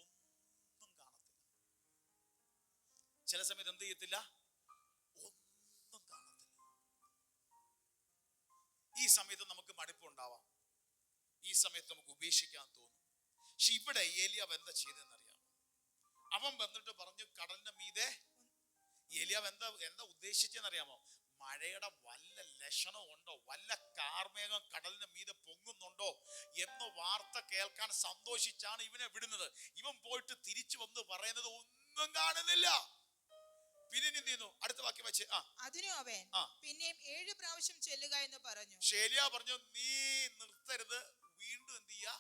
ഒന്നും കാണത്തില്ല. ചില സമയത്ത് എന്ത് ചെയ്യത്തില്ല? ഒന്നും കാണത്തില്ല. ഈ സമയത്ത് നമുക്ക് മടുപ്പുണ്ടാവാം, ഈ സമയത്ത് നമുക്ക് ഉപേക്ഷിക്കാൻ തോന്നും. പക്ഷെ ഇവിടെ ഏലിയാവ് എന്താ ചെയ്തെന്നറിയാം? അവൻ വന്നിട്ട് പറഞ്ഞു കടലിന്റെ മീതെ. ഏലിയാവ് എന്താ ഉദ്ദേശിച്ചെന്നറിയാമോ? മഴയുടെ വല്ല ലക്ഷണം ഉണ്ടോ, വല്ല കാർമേഘം കടലിന് മീതെ പൊങ്ങുന്നുണ്ടോ എന്ന വാർത്ത കേൾക്കാൻ സന്തോഷിച്ചാണ് ഇവനെ വിടുന്നത്. ഇവൻ പോയിട്ട് തിരിച്ചു വന്ന് പറയുന്നത് ഒന്നും കാണുന്നില്ല. പിന്നെ എന്ത് ചെയ്യുന്നു? അടുത്ത വാക്യം വെച്ച് അതിനും അവൻ പിന്നെയും 7 പ്രാവശ്യം ചെല്ലുക എന്ന് പറഞ്ഞു. ഏലിയാ പറഞ്ഞു, നീ നിർത്തരുത്. വീണ്ടും എന്ത് ചെയ്യാ?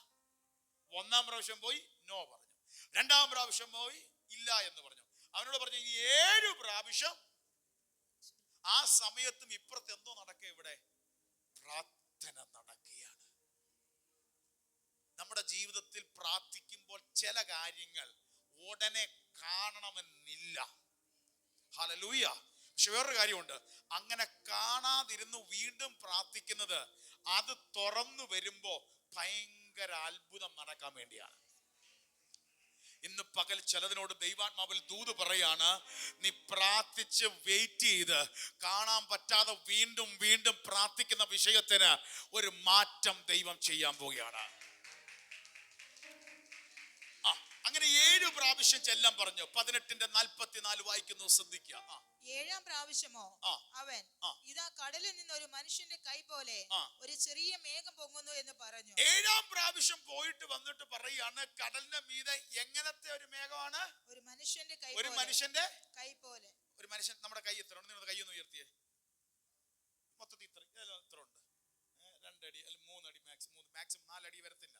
1-ാം പ്രാവശ്യം പോയി നോ പറഞ്ഞു. 2-ാം പ്രാവശ്യം പോയി ഇല്ല എന്ന് പറഞ്ഞു. അവനോട് പറഞ്ഞു 7 പ്രാവശ്യം. ആ സമയത്തും ഇപ്പുറത്ത് എന്തോ നടക്കുക? ഇവിടെ പ്രാർത്ഥന നടക്കുകയാണ്. നമ്മുടെ ജീവിതത്തിൽ പ്രാർത്ഥിക്കുമ്പോൾ ചില കാര്യങ്ങൾ ഉടനെ കാണണമെന്നില്ല. ഹല്ലേലൂയ. പക്ഷെ വേറൊരു കാര്യമുണ്ട്, അങ്ങനെ കാണാതിരുന്ന് വീണ്ടും പ്രാർത്ഥിക്കുന്നത് അത് തുറന്നു വരുമ്പോ ഭയങ്കര അത്ഭുതം നടക്കാൻ വേണ്ടിയാണ്. ഇന്ന് പകൽ ചിലതിനോട് ദൈവാത്മാവിൽ ദൂത് പറയാണ്, നീ പ്രാർത്ഥിച്ച് വെയിറ്റ് ചെയ്ത് കാണാൻ പറ്റാതെ വീണ്ടും വീണ്ടും പ്രാർത്ഥിക്കുന്ന വിഷയത്തിന് ഒരു മാറ്റം ദൈവം ചെയ്യാൻ പോവുകയാണ്. അങ്ങനെ 7 പ്രാവശ്യം ചെല്ലാൻ പറഞ്ഞു. 18:44 വായിക്കുന്നു, ശ്രദ്ധിക്കുക. 7-ാം പ്രാവശ്യമോ അവൻ, ഇതാ കടലിൽ നിന്ന് ഒരു മനുഷ്യന്റെ കൈ പോലെ ഒരു ചെറിയ മേഘം പൊങ്ങുന്നു എന്ന് പറഞ്ഞു. 7-ാം പ്രാവശ്യം പോയിട്ട് വന്നിട്ട് പറയാണ്, കടലിന്റെ മീതെ എങ്ങനത്തെ ഒരു മേഘമാണ്? ഒരു മനുഷ്യന്റെ കൈ, ഒരു മനുഷ്യന്റെ കൈ പോലെ. ഒരു മനുഷ്യൻ. നമ്മുടെ കൈ എത്ര ഉണ്ട്? നിങ്ങളുടെ കൈ ഒന്ന് ഉയർത്തിയേ. മൊത്തത്തിൽ എത്ര ഉണ്ട്? 2 അടി അല്ല 3 അടി മാക്സിമം 4 അടി വരത്തില്ല.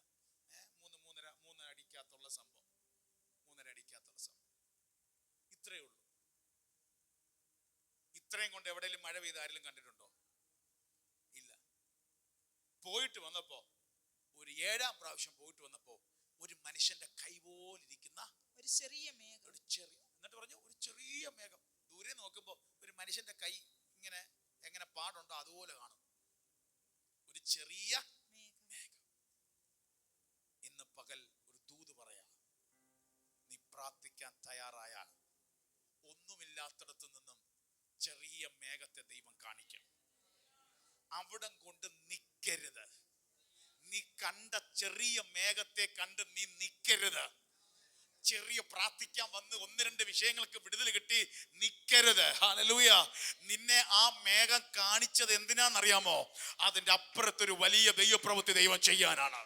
3 അടിക്കകത്തുള്ള സംഭവം, 3.5 അടിക്കകത്തുള്ള സംഭവം ഇത്രയേ ഉള്ളൂ. ഇത്രയും കൊണ്ട് എവിടെയെങ്കിലും മഴ പെയ്ത് ആരെങ്കിലും കണ്ടിട്ടുണ്ടോ? ഇല്ല. പോയിട്ട് വന്നപ്പോ ഒരു 7-ാം പ്രാവശ്യം പോയിട്ട് വന്നപ്പോ ഒരു മനുഷ്യന്റെ കൈ പോലിരിക്കുന്ന ഒരു ചെറിയ മേഘം. എന്നിട്ട് പറഞ്ഞു ഒരു ചെറിയ മേഘം. ദൂരെ നോക്കുമ്പോ ഒരു മനുഷ്യന്റെ കൈ ഇങ്ങനെ എങ്ങനെ പാടുണ്ടോ അതുപോലെ കാണും. ഒരു ചെറിയ മേഘം. ഇന്ന് പകൽ ഒരു ദൂത് പറയാ, നീ പ്രാർത്ഥിക്കാൻ തയ്യാറായാൽ ഒന്നുമില്ലാത്തിടത്തു നിന്നും ചെറിയ മേഘത്തെ ദൈവം കാണിക്കും. അവിടം കൊണ്ട് നിൽക്കരുത്. നീ കണ്ട ചെറിയ മേഘത്തെ കണ്ട് നീ നിൽക്കരുത്. ചെറിയ പ്രാർത്ഥിക്കാൻ വന്ന് ഒന്ന് രണ്ട് വിഷയങ്ങൾക്ക് വിടുതൽ കിട്ടി നിക്കരുത്. ഹല്ലേലൂയ. നിന്നെ ആ മേഘം കാണിച്ചത് എന്തിനാന്നറിയാമോ? അതിന്റെ അപ്പുറത്തൊരു വലിയ ദൈവപ്രവൃത്തി ദൈവം ചെയ്യാനാണ്.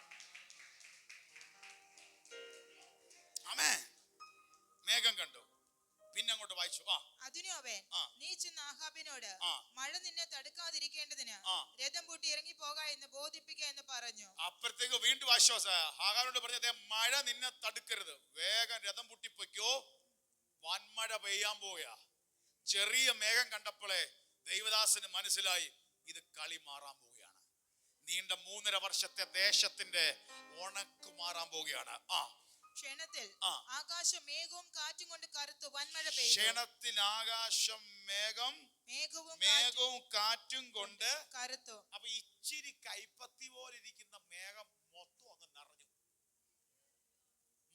ആമേൻ. മേഘം കണ്ടു, പിന്നെ അങ്ങോട്ട് വായിച്ചു. അതിനു അവൻ, നീ ചെന്ന് ആഹാബിനോട് മഴ നിന്നെ തടുക്കാതിരിക്കേണ്ടതിന് രഥം പൂട്ടി ഇറങ്ങി പോക എന്ന് ബോധിപ്പിക്കുക എന്ന് പറഞ്ഞു. അപ്പുറത്തേക്ക് വീണ്ടും ആശ്വാസ. ആഹാബിനോട് പറഞ്ഞത്, മഴ നിന്നെ തടുക്കരുത്, വേഗം രഥം പൂട്ടിപ്പോയ്ക്കോ, വൻമഴ പെയ്യാൻ പോയാ. ചെറിയ മേഘം കണ്ടപ്പോഴേ ദൈവദാസന് മനസ്സിലായി ഇത് കളി മാറാൻ പോവുകയാണ്. നീണ്ട 3.5 വർഷത്തെ ദേശത്തിന്റെ ഉണക്ക് മാറാൻ പോവുകയാണ്. ക്ഷണത്തിൽ ആകാശം മേഘവും കാറ്റും കൊണ്ട് കറുത്തു വൻമഴ പെയ്തു. ക്ഷണത്തിൽ ആകാശം മേഘവും കാറ്റും കൊണ്ട് കറുത്തു. അപ്പൊ ഇച്ചിരി കൈപ്പത്തി പോലെ ഇരിക്കുന്ന മേഘം മൊത്തം അങ്ങ് നിറഞ്ഞു,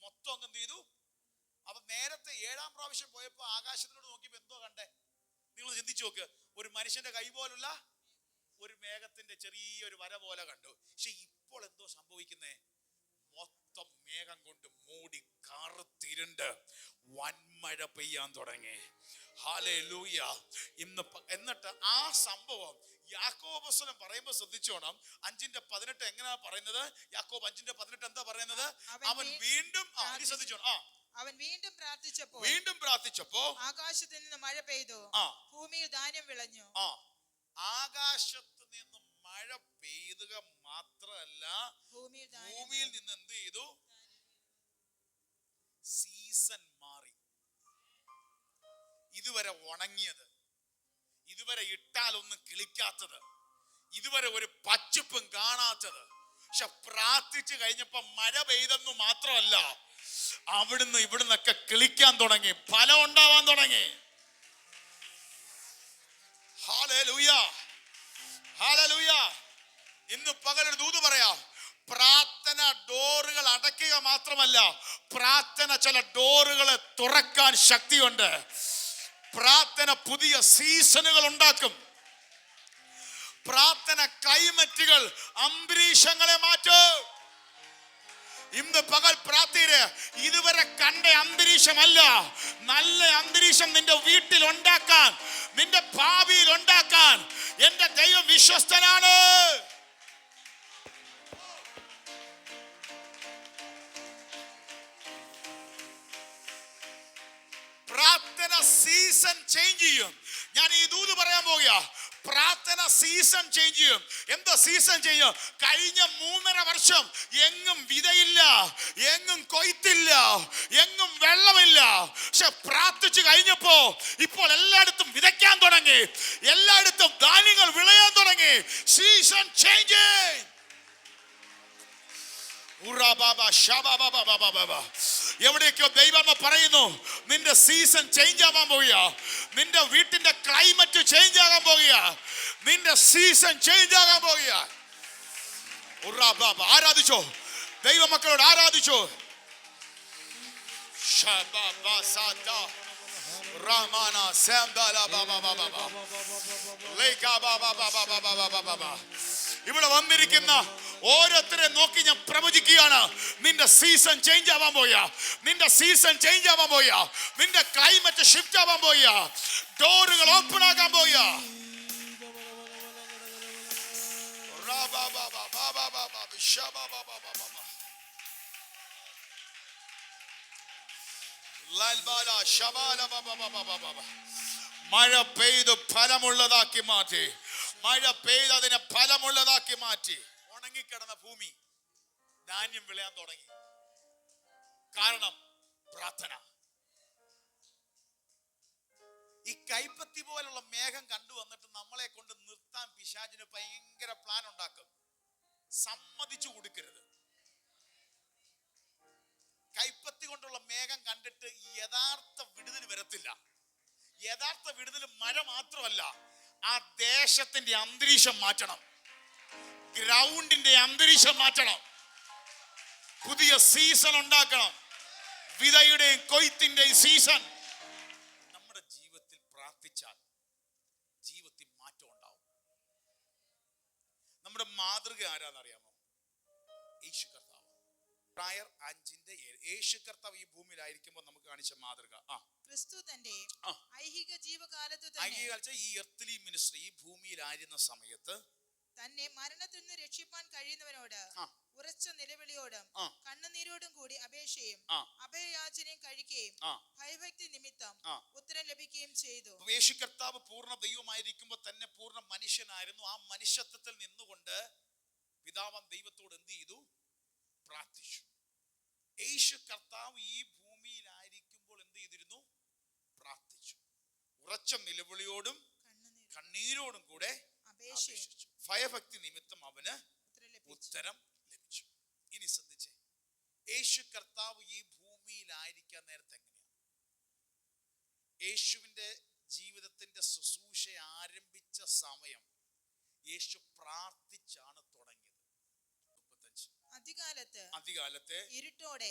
മൊത്തം അങ്ങ് എന്ത് ചെയ്തു? അപ്പൊ നേരത്തെ 7ാം പ്രാവശ്യം പോയപ്പോ ആകാശത്തിനോട് നോക്കിയപ്പോ എന്തോ കണ്ടേ? നിങ്ങൾ ചിന്തിച്ചു നോക്ക്. ഒരു മനുഷ്യന്റെ കൈ പോലുള്ള ഒരു മേഘത്തിന്റെ ചെറിയൊരു വര പോലെ കണ്ടു. പക്ഷെ ഇപ്പോൾ എന്തോ സംഭവിക്കുന്നേ? മൊത്തം മേഘം കൊണ്ട് മൂടി കറുത്തിരുണ്ട് വൻമഴ പെയ്യാൻ തുടങ്ങി. ഹല്ലേലൂയ. എന്നിട്ട് ആ സംഭവം യാക്കോബ് വസനം പറയുമ്പോൾ ശ്രദ്ധിച്ചോണം. 5:18 എങ്ങനെയാ പറയുന്നത്? യാക്കോബ് 5:18 എന്താ പറയുന്നത്? അവൻ വീണ്ടും ശ്രദ്ധിച്ചോണം. അവൻ വീണ്ടും പ്രാർത്ഥിച്ചപ്പോ ആകാശത്ത് നിന്ന് മഴ പെയ്തു, ഭൂമിയിൽ ധാന്യം വിളഞ്ഞു. ആകാശത്ത് നിന്ന് മഴ പെയ്തുക മാത്രമല്ല, ഭൂമിയിൽ നിന്ന് എന്ത് ചെയ്തു? സീസൺ മാറി. ഇതുവരെ ഉണങ്ങിയത്, ഇതുവരെ ഇട്ടാലൊന്നും കിളിക്കാത്തത്, ഇതുവരെ ഒരു പച്ചപ്പും കാണാത്തത്, പക്ഷെ പ്രാർത്ഥിച്ചു കഴിഞ്ഞപ്പോ മഴ പെയ്തെന്നു മാത്രമല്ല, അവിടുന്ന് ഇവിടുന്നൊക്കെ കിളിക്കാൻ തുടങ്ങി, ഫലം ഉണ്ടാവാൻ തുടങ്ങി. Hallelujah, hallelujah. ഇന്ന് പകലൊരു ദൂത് പറയാം. പ്രാർത്ഥന ഡോറുകൾ അടയ്ക്കുക മാത്രമല്ല, പ്രാർത്ഥന ചില ഡോറുകളെ തുറക്കാൻ ശക്തിയുണ്ട്. പ്രാർത്ഥന പുതിയ സീസണുകൾ ഉണ്ടാക്കും. പ്രാർത്ഥന കൈമറ്റുകൾ അന്തരീക്ഷങ്ങളെ മാറ്റും. ഇന്ന് പകൽ പ്രാർത്ഥന ഇതുവരെ കണ്ട അന്തരീക്ഷമല്ല, നല്ല അന്തരീക്ഷം നിന്റെ വീട്ടിൽ ഉണ്ടാക്കാൻ, നിന്റെ ഭാവിയിൽ ഉണ്ടാക്കാൻ എന്റെ ദൈവം വിശ്വസ്തനാണ്. പ്രാർത്ഥന സീസൺ ചേഞ്ച് ചെയ്യും. ഞാൻ ഈ ദൂത് പറയാൻ പോകുക. പ്രാർത്ഥന സീസൺ ചേഞ്ച് ചെയ്യും. എന്തോ സീസൺ ചെയ്യും? കഴിഞ്ഞ 3.5 വർഷം എങ്ങും വിതയില്ല, എങ്ങും കൊയ്ത്തില്ല, എങ്ങും വെള്ളമില്ല. പക്ഷെ പ്രാർത്ഥിച്ചു കഴിഞ്ഞപ്പോ ഇപ്പോൾ എല്ലായിടത്തും വിതയ്ക്കാൻ തുടങ്ങി, എല്ലായിടത്തും ധാന്യങ്ങൾ വിളയാൻ തുടങ്ങി. Season change. എവിടെയൊക്കെയോ ദൈവം പറയുന്നു, നിന്റെ സീസൺ ചേഞ്ച് ആവാൻ പോവുക, നിന്റെ വീട്ടിന്റെ ക്ലൈമറ്റ് ചേഞ്ച് ആകാൻ പോവുക, നിന്റെ സീസൺ ചേഞ്ച് ആകാൻ പോവുക. ആരാധിച്ചോ, ദൈവമക്കളോട് ആരാധിച്ചോ. ഇവിടെ വന്നിരിക്കുന്ന ഓരോരുത്തരെ നോക്കി ഞാൻ പ്രവചിക്കുകയാണ്. നിന്റെ സീസൺ ചേഞ്ച് ആവാൻ പോയാ, നിന്റെ സീസൺ ചേഞ്ച് ആവാൻ പോയാ, നിന്റെ ക്ലൈമറ്റ് ഷിഫ്റ്റ് ആവാൻ പോയാ, ഡോറുകൾ ഓപ്പൺ ആകാൻ പോയാ. മഴ പെയ്ത് ഫലമുള്ളതാക്കി മാറ്റി, മഴ പെയ്ത് അതിനെ ഫലമുള്ളതാക്കി മാറ്റി. ഉണങ്ങിക്കിടന്ന ഭൂമി ധാന്യം വിളയാൻ തുടങ്ങി. കാരണം പ്രാർത്ഥന. ഈ കൈപ്പത്തി പോലുള്ള മേഘം കണ്ടുവന്നിട്ട് നമ്മളെ കൊണ്ട് നിർത്താൻ പിശാചിന് ഭയങ്കര പ്ലാൻ ഉണ്ടാക്കും. സമ്മതിച്ചു കൊടുക്കരുത്. കൈപ്പത്തി കൊണ്ടുള്ള മേഘം കണ്ടിട്ട് യഥാർത്ഥ വിടുതൽ വരത്തില്ല. യഥാർത്ഥ വിടുതൽ മഴ മാത്രമല്ല, ആ ദേശത്തിന്റെ അന്തരീക്ഷം മാറ്റണം, ഗ്രൗണ്ടിന്റെ അന്തരീക്ഷം മാറ്റണം, പുതിയ സീസൺ ഉണ്ടാക്കണം, വിതയുടെയും കൊയ്ത്തിന്റെയും സീസൺ. നമ്മുടെ ജീവിതത്തിൽ പ്രാർത്ഥിച്ചാൽ ജീവിതത്തിൽ മാറ്റം ഉണ്ടാവും. നമ്മുടെ മാതൃക ആരാന്നറിയാമോ? യേശു കർത്താവ്. എബ്രായർ 5:7. യേശു കർത്താവ് ഈ ഭൂമിയിലായിരിക്കുമ്പോൾ നമുക്ക് കാണിച്ച മാതൃക. ക്രിസ്തു തന്റെ ആ. ഐഹിക ജീവകാലത്തു തന്നെ ഈ എർത്തലി മിനിസ്ട്രി ഈ ഭൂമിയിലായിരുന്ന സമയത്ത് തന്നെ മരണത്തിൽ നിന്ന് രക്ഷിപ്പാൻ കഴിയുന്നവനോട് ആ. ഉറച്ച നിലവിളിയോടും ആ. കണ്ണുനീരോടും കൂടി അപേക്ഷയും ആ. അഭയയാചനയും കഴിക്കുകയും ആ. ഭയഭക്തി നിമിത്തം ആ. ഉത്തരം ലഭിക്കുകയും ചെയ്തു. യേശു കർത്താവ് പൂർണ്ണ ദൈവമായിരിക്കുമ്പോൾ തന്നെ പൂർണ്ണ മനുഷ്യനായിരുന്നു. ആ മനുഷ്യത്വത്തിൽ നിന്നുകൊണ്ട് പിതാവാം ദൈവത്തോട് എന്ത് ചെയ്തു? പ്രാർത്ഥിച്ചു. യേശു കർത്താവ് ഈ ഭൂമിയിലായിരിക്കുമ്പോൾ എന്ത് ചെയ്തിരുന്നു? പ്രാർത്ഥിച്ചു. ഉറച്ച നിലവിളിയോടും കണ്ണീരോടും കൂടെ അപേക്ഷിച്ചു. ഭയഭക്തി നിമിത്തം അവന് ഉത്തരം ലഭിച്ചു. ഇനി ശ്രദ്ധിച്ചേ, യേശു കർത്താവ് ഈ ഭൂമിയിലായിരിക്കാൻ നേരത്തെ എങ്ങനെയാ? യേശുവിന്റെ ജീവിതത്തിന്റെ ശുശ്രൂഷ ആരംഭിച്ച സമയം യേശു പ്രാർത്ഥിച്ചാണ് തുടങ്ങിയത്. 35. അതികാലത്ത് ഇരുട്ടോടെ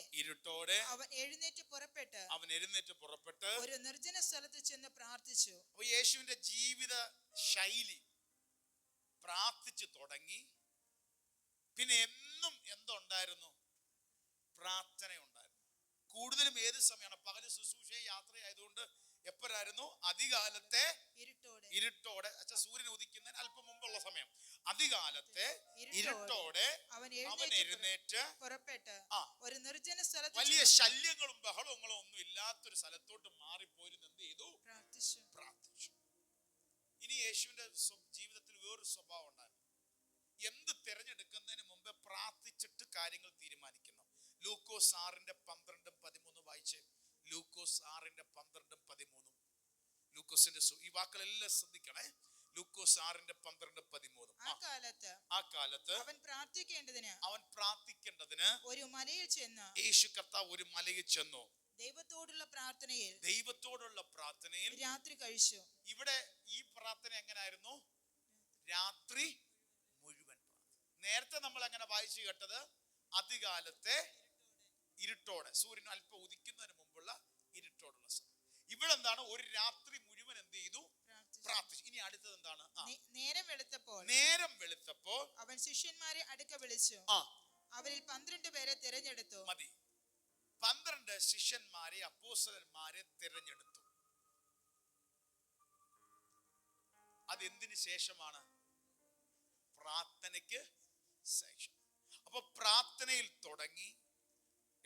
അവൻ എഴുന്നേറ്റ് പുറപ്പെട്ട് ഒരു നിർജ്ജന സ്ഥലത്ത് ചെന്ന് പ്രാർത്ഥിച്ചു. അപ്പൊ യേശുവിന്റെ ജീവിത ശൈലി പ്രാർത്ഥിച്ചു തുടങ്ങി. പിന്നെ എന്നും എന്തുണ്ടായിരുന്നു? പ്രാർത്ഥന ഉണ്ടായിരുന്നു. കൂടുതലും ഏത് സമയമാണ്? പകല് ശുശ്രൂഷ യാത്രയായതുകൊണ്ട് എപ്പോഴായിരുന്നു? അതികാലത്തെ ഇരുട്ടോടെ. സൂര്യൻ ഉദിക്കുന്നതിന് അല്പം മുമ്പുള്ള സമയം. അതികാലത്തെ ഇരുട്ടോടെ അവൻ എഴുന്നേറ്റ് പുറപ്പെട്ട് ഒരു നിർജ്ജന സ്ഥലത്ത് വലിയ ശല്യങ്ങളും ബഹളങ്ങളും ഒന്നും ഇല്ലാത്തൊരു സ്ഥലത്തോട്ട് മാറിപ്പോയിരുന്നു. എന്ത് ചെയ്തു? പ്രാർത്ഥിച്ചു. ഇനി യേശുവിന്റെ ജീവിതത്തിൽ വേറൊരു സ്വഭാവം ഉണ്ടായിരുന്നു. എന്ത് തിരഞ്ഞെടുക്കുന്നതിന് മുമ്പ് പ്രാർത്ഥിച്ചിട്ട് കാര്യങ്ങൾ തീരുമാനിക്കണം. ലൂക്കോസ് 6:12-13 വായിച്ച്. ലൂക്കോസ് 6:12-13. ലൂക്കോസിന്റെ ഈ വാക്കുകളെല്ലാം ശ്രദ്ധിക്കണേ. ലൂക്കോസ് 6:12-13. ആ കാലത്ത് അവൻ പ്രാർത്ഥിക്കേണ്ടതിന് ഒരു മലയിൽ ചെന്ന് യേശു കർത്താവ് ഒരു മലയിൽ ചെന്നു. ദൈവത്തോടുള്ള പ്രാർത്ഥനയിൽ രാത്രി കഴിച്ചു. ഇവിടെ ഈ പ്രാർത്ഥന എങ്ങനായിരുന്നു? രാത്രി മുഴുവൻ. നേരത്തെ നമ്മൾ എങ്ങനെ വായിച്ചു കേട്ടത്? അതികാലത്തെ ഇരുട്ടോടെ, സൂര്യൻ അല്പം ഉദിക്കുന്നതിന് മുമ്പുള്ള ഇരുട്ടോടുള്ള സമയം. ഇവിടെ എന്താണ്? ഒരു രാത്രി മുഴുവൻ എന്ത് ചെയ്തു? പ്രാർത്ഥിച്ചു. ഇനി അടുത്തത് എന്താണ്? നേരം വെളുത്തപ്പോൾ അവൻ ശിഷ്യന്മാരെ അടുക്ക വിളിച്ചു. അവരിൽ 12 പേരെ തിരഞ്ഞെടുത്തു. മതി. 12 ശിഷ്യന്മാരെ, അപ്പോസ്തലന്മാരെ തിരഞ്ഞെടുത്തു. അതെന്തിനു ശേഷമാണ്? പ്രാർത്ഥനയ്ക്ക് ശേഷം. അപ്പൊ പ്രാർത്ഥനയിൽ തുടങ്ങി,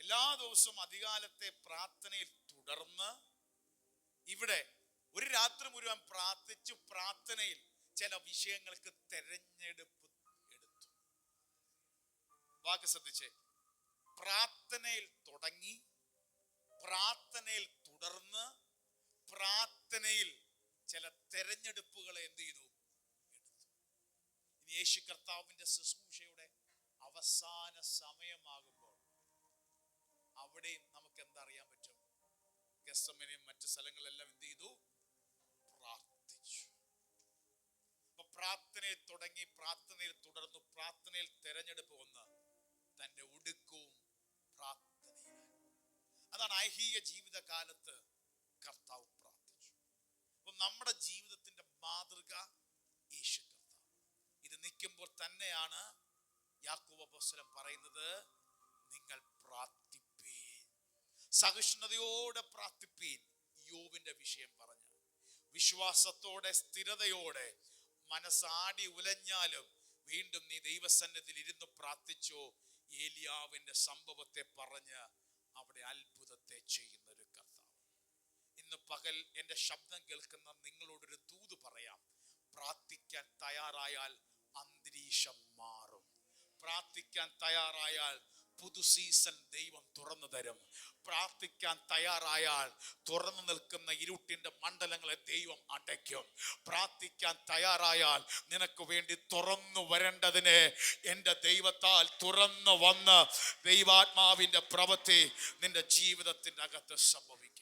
എല്ലാ ദിവസവും അധികാലത്തെ പ്രാർത്ഥനയിൽ തുടർന്ന് ഇവിടെ ഒരു രാത്രി മുഴുവൻ പ്രാർത്ഥിച്ചു. പ്രാർത്ഥനയിൽ ചില വിഷയങ്ങൾക്ക് തെരഞ്ഞെടുപ്പ് എടുത്തു. വാക്ക് ശ്രദ്ധിച്ചേ. പ്രാർത്ഥനയിൽ തുടങ്ങി, പ്രാർത്ഥനയിൽ തുടർന്ന്, പ്രാർത്ഥനയിൽ ചില തെരഞ്ഞെടുപ്പുകളെ എന്ത് ചെയ്തു? എടുത്തു. ഇനി യേശു കർത്താവിന്റെ ശുശ്രൂഷയുടെ അവസാന സമയമാകുമ്പോൾ അവിടെയും നമുക്ക് എന്തറിയാൻ പറ്റും? ഗെത്സമനെയും മറ്റു സ്ഥലങ്ങളെല്ലാം എന്ത് ചെയ്തു? പ്രാർത്ഥിച്ചു. അപ്പൊ പ്രാർത്ഥനയിൽ തുടങ്ങി, പ്രാർത്ഥനയിൽ തുടർന്നു, പ്രാർത്ഥനയിൽ തെരഞ്ഞെടുപ്പ് വന്ന് തന്റെ ഒടുക്കവും പ്രാർത്ഥനയിലായി. അതാണ് ഐഹിക ജീവിതകാലത്ത് കർത്താവ് പ്രാർത്ഥിച്ചു. അപ്പൊ നമ്മുടെ ജീവിതത്തിന്റെ മാതൃക യേശു കർത്താവ്. ഇത് നിൽക്കുമ്പോൾ തന്നെയാണ് യാക്കോബ് അപ്പോസ്തലൻ പറയുന്നത്, നിങ്ങൾ പ്രാർത്ഥിപ്പീൻ, സഹിഷ്ണുതയോടെ പ്രാർത്ഥിപ്പീൻ. യോബിന്റെ വിഷയം പറഞ്ഞു. വിശ്വാസത്തോടെ, സ്ഥിരതയോടെ, മനസ്സാടി ഉലഞ്ഞാലും വീണ്ടും നീ ദൈവസന്നിധിയിൽ ഇരുന്ന് പ്രാർത്ഥിച്ചോ. ഏലിയാവിന്റെ സംഭവത്തെ പറഞ്ഞ് അവിടെ അത്ഭുതത്തെ ചെയ്യുന്ന ഒരു കർത്താവ്. ഇന്ന് പകൽ എന്റെ ശബ്ദം കേൾക്കുന്ന നിങ്ങളോടൊരു ദൂത് പറയാം. പ്രാർത്ഥിക്കാൻ തയ്യാറായാൽ അന്തരീക്ഷം മാറും. പ്രാർത്ഥിക്കാൻ തയ്യാറായാൽ പുതു സീസൺ ദൈവം തുറന്നു തരും. പ്രാർത്ഥിക്കാൻ തയ്യാറായാൽ തുറന്നു നിൽക്കുന്ന ഇരുട്ടിന്റെ മണ്ഡലങ്ങളെ ദൈവം അടയ്ക്കും. പ്രാർത്ഥിക്കാൻ തയ്യാറായാൽ നിനക്ക് വേണ്ടി തുറന്നു വരേണ്ടതിനെ എൻ്റെ ദൈവത്താൽ തുറന്നു വന്ന് ദൈവാത്മാവിന്റെ പ്രവൃത്തി നിന്റെ ജീവിതത്തിന്റെ അകത്ത് സംഭവിക്കും.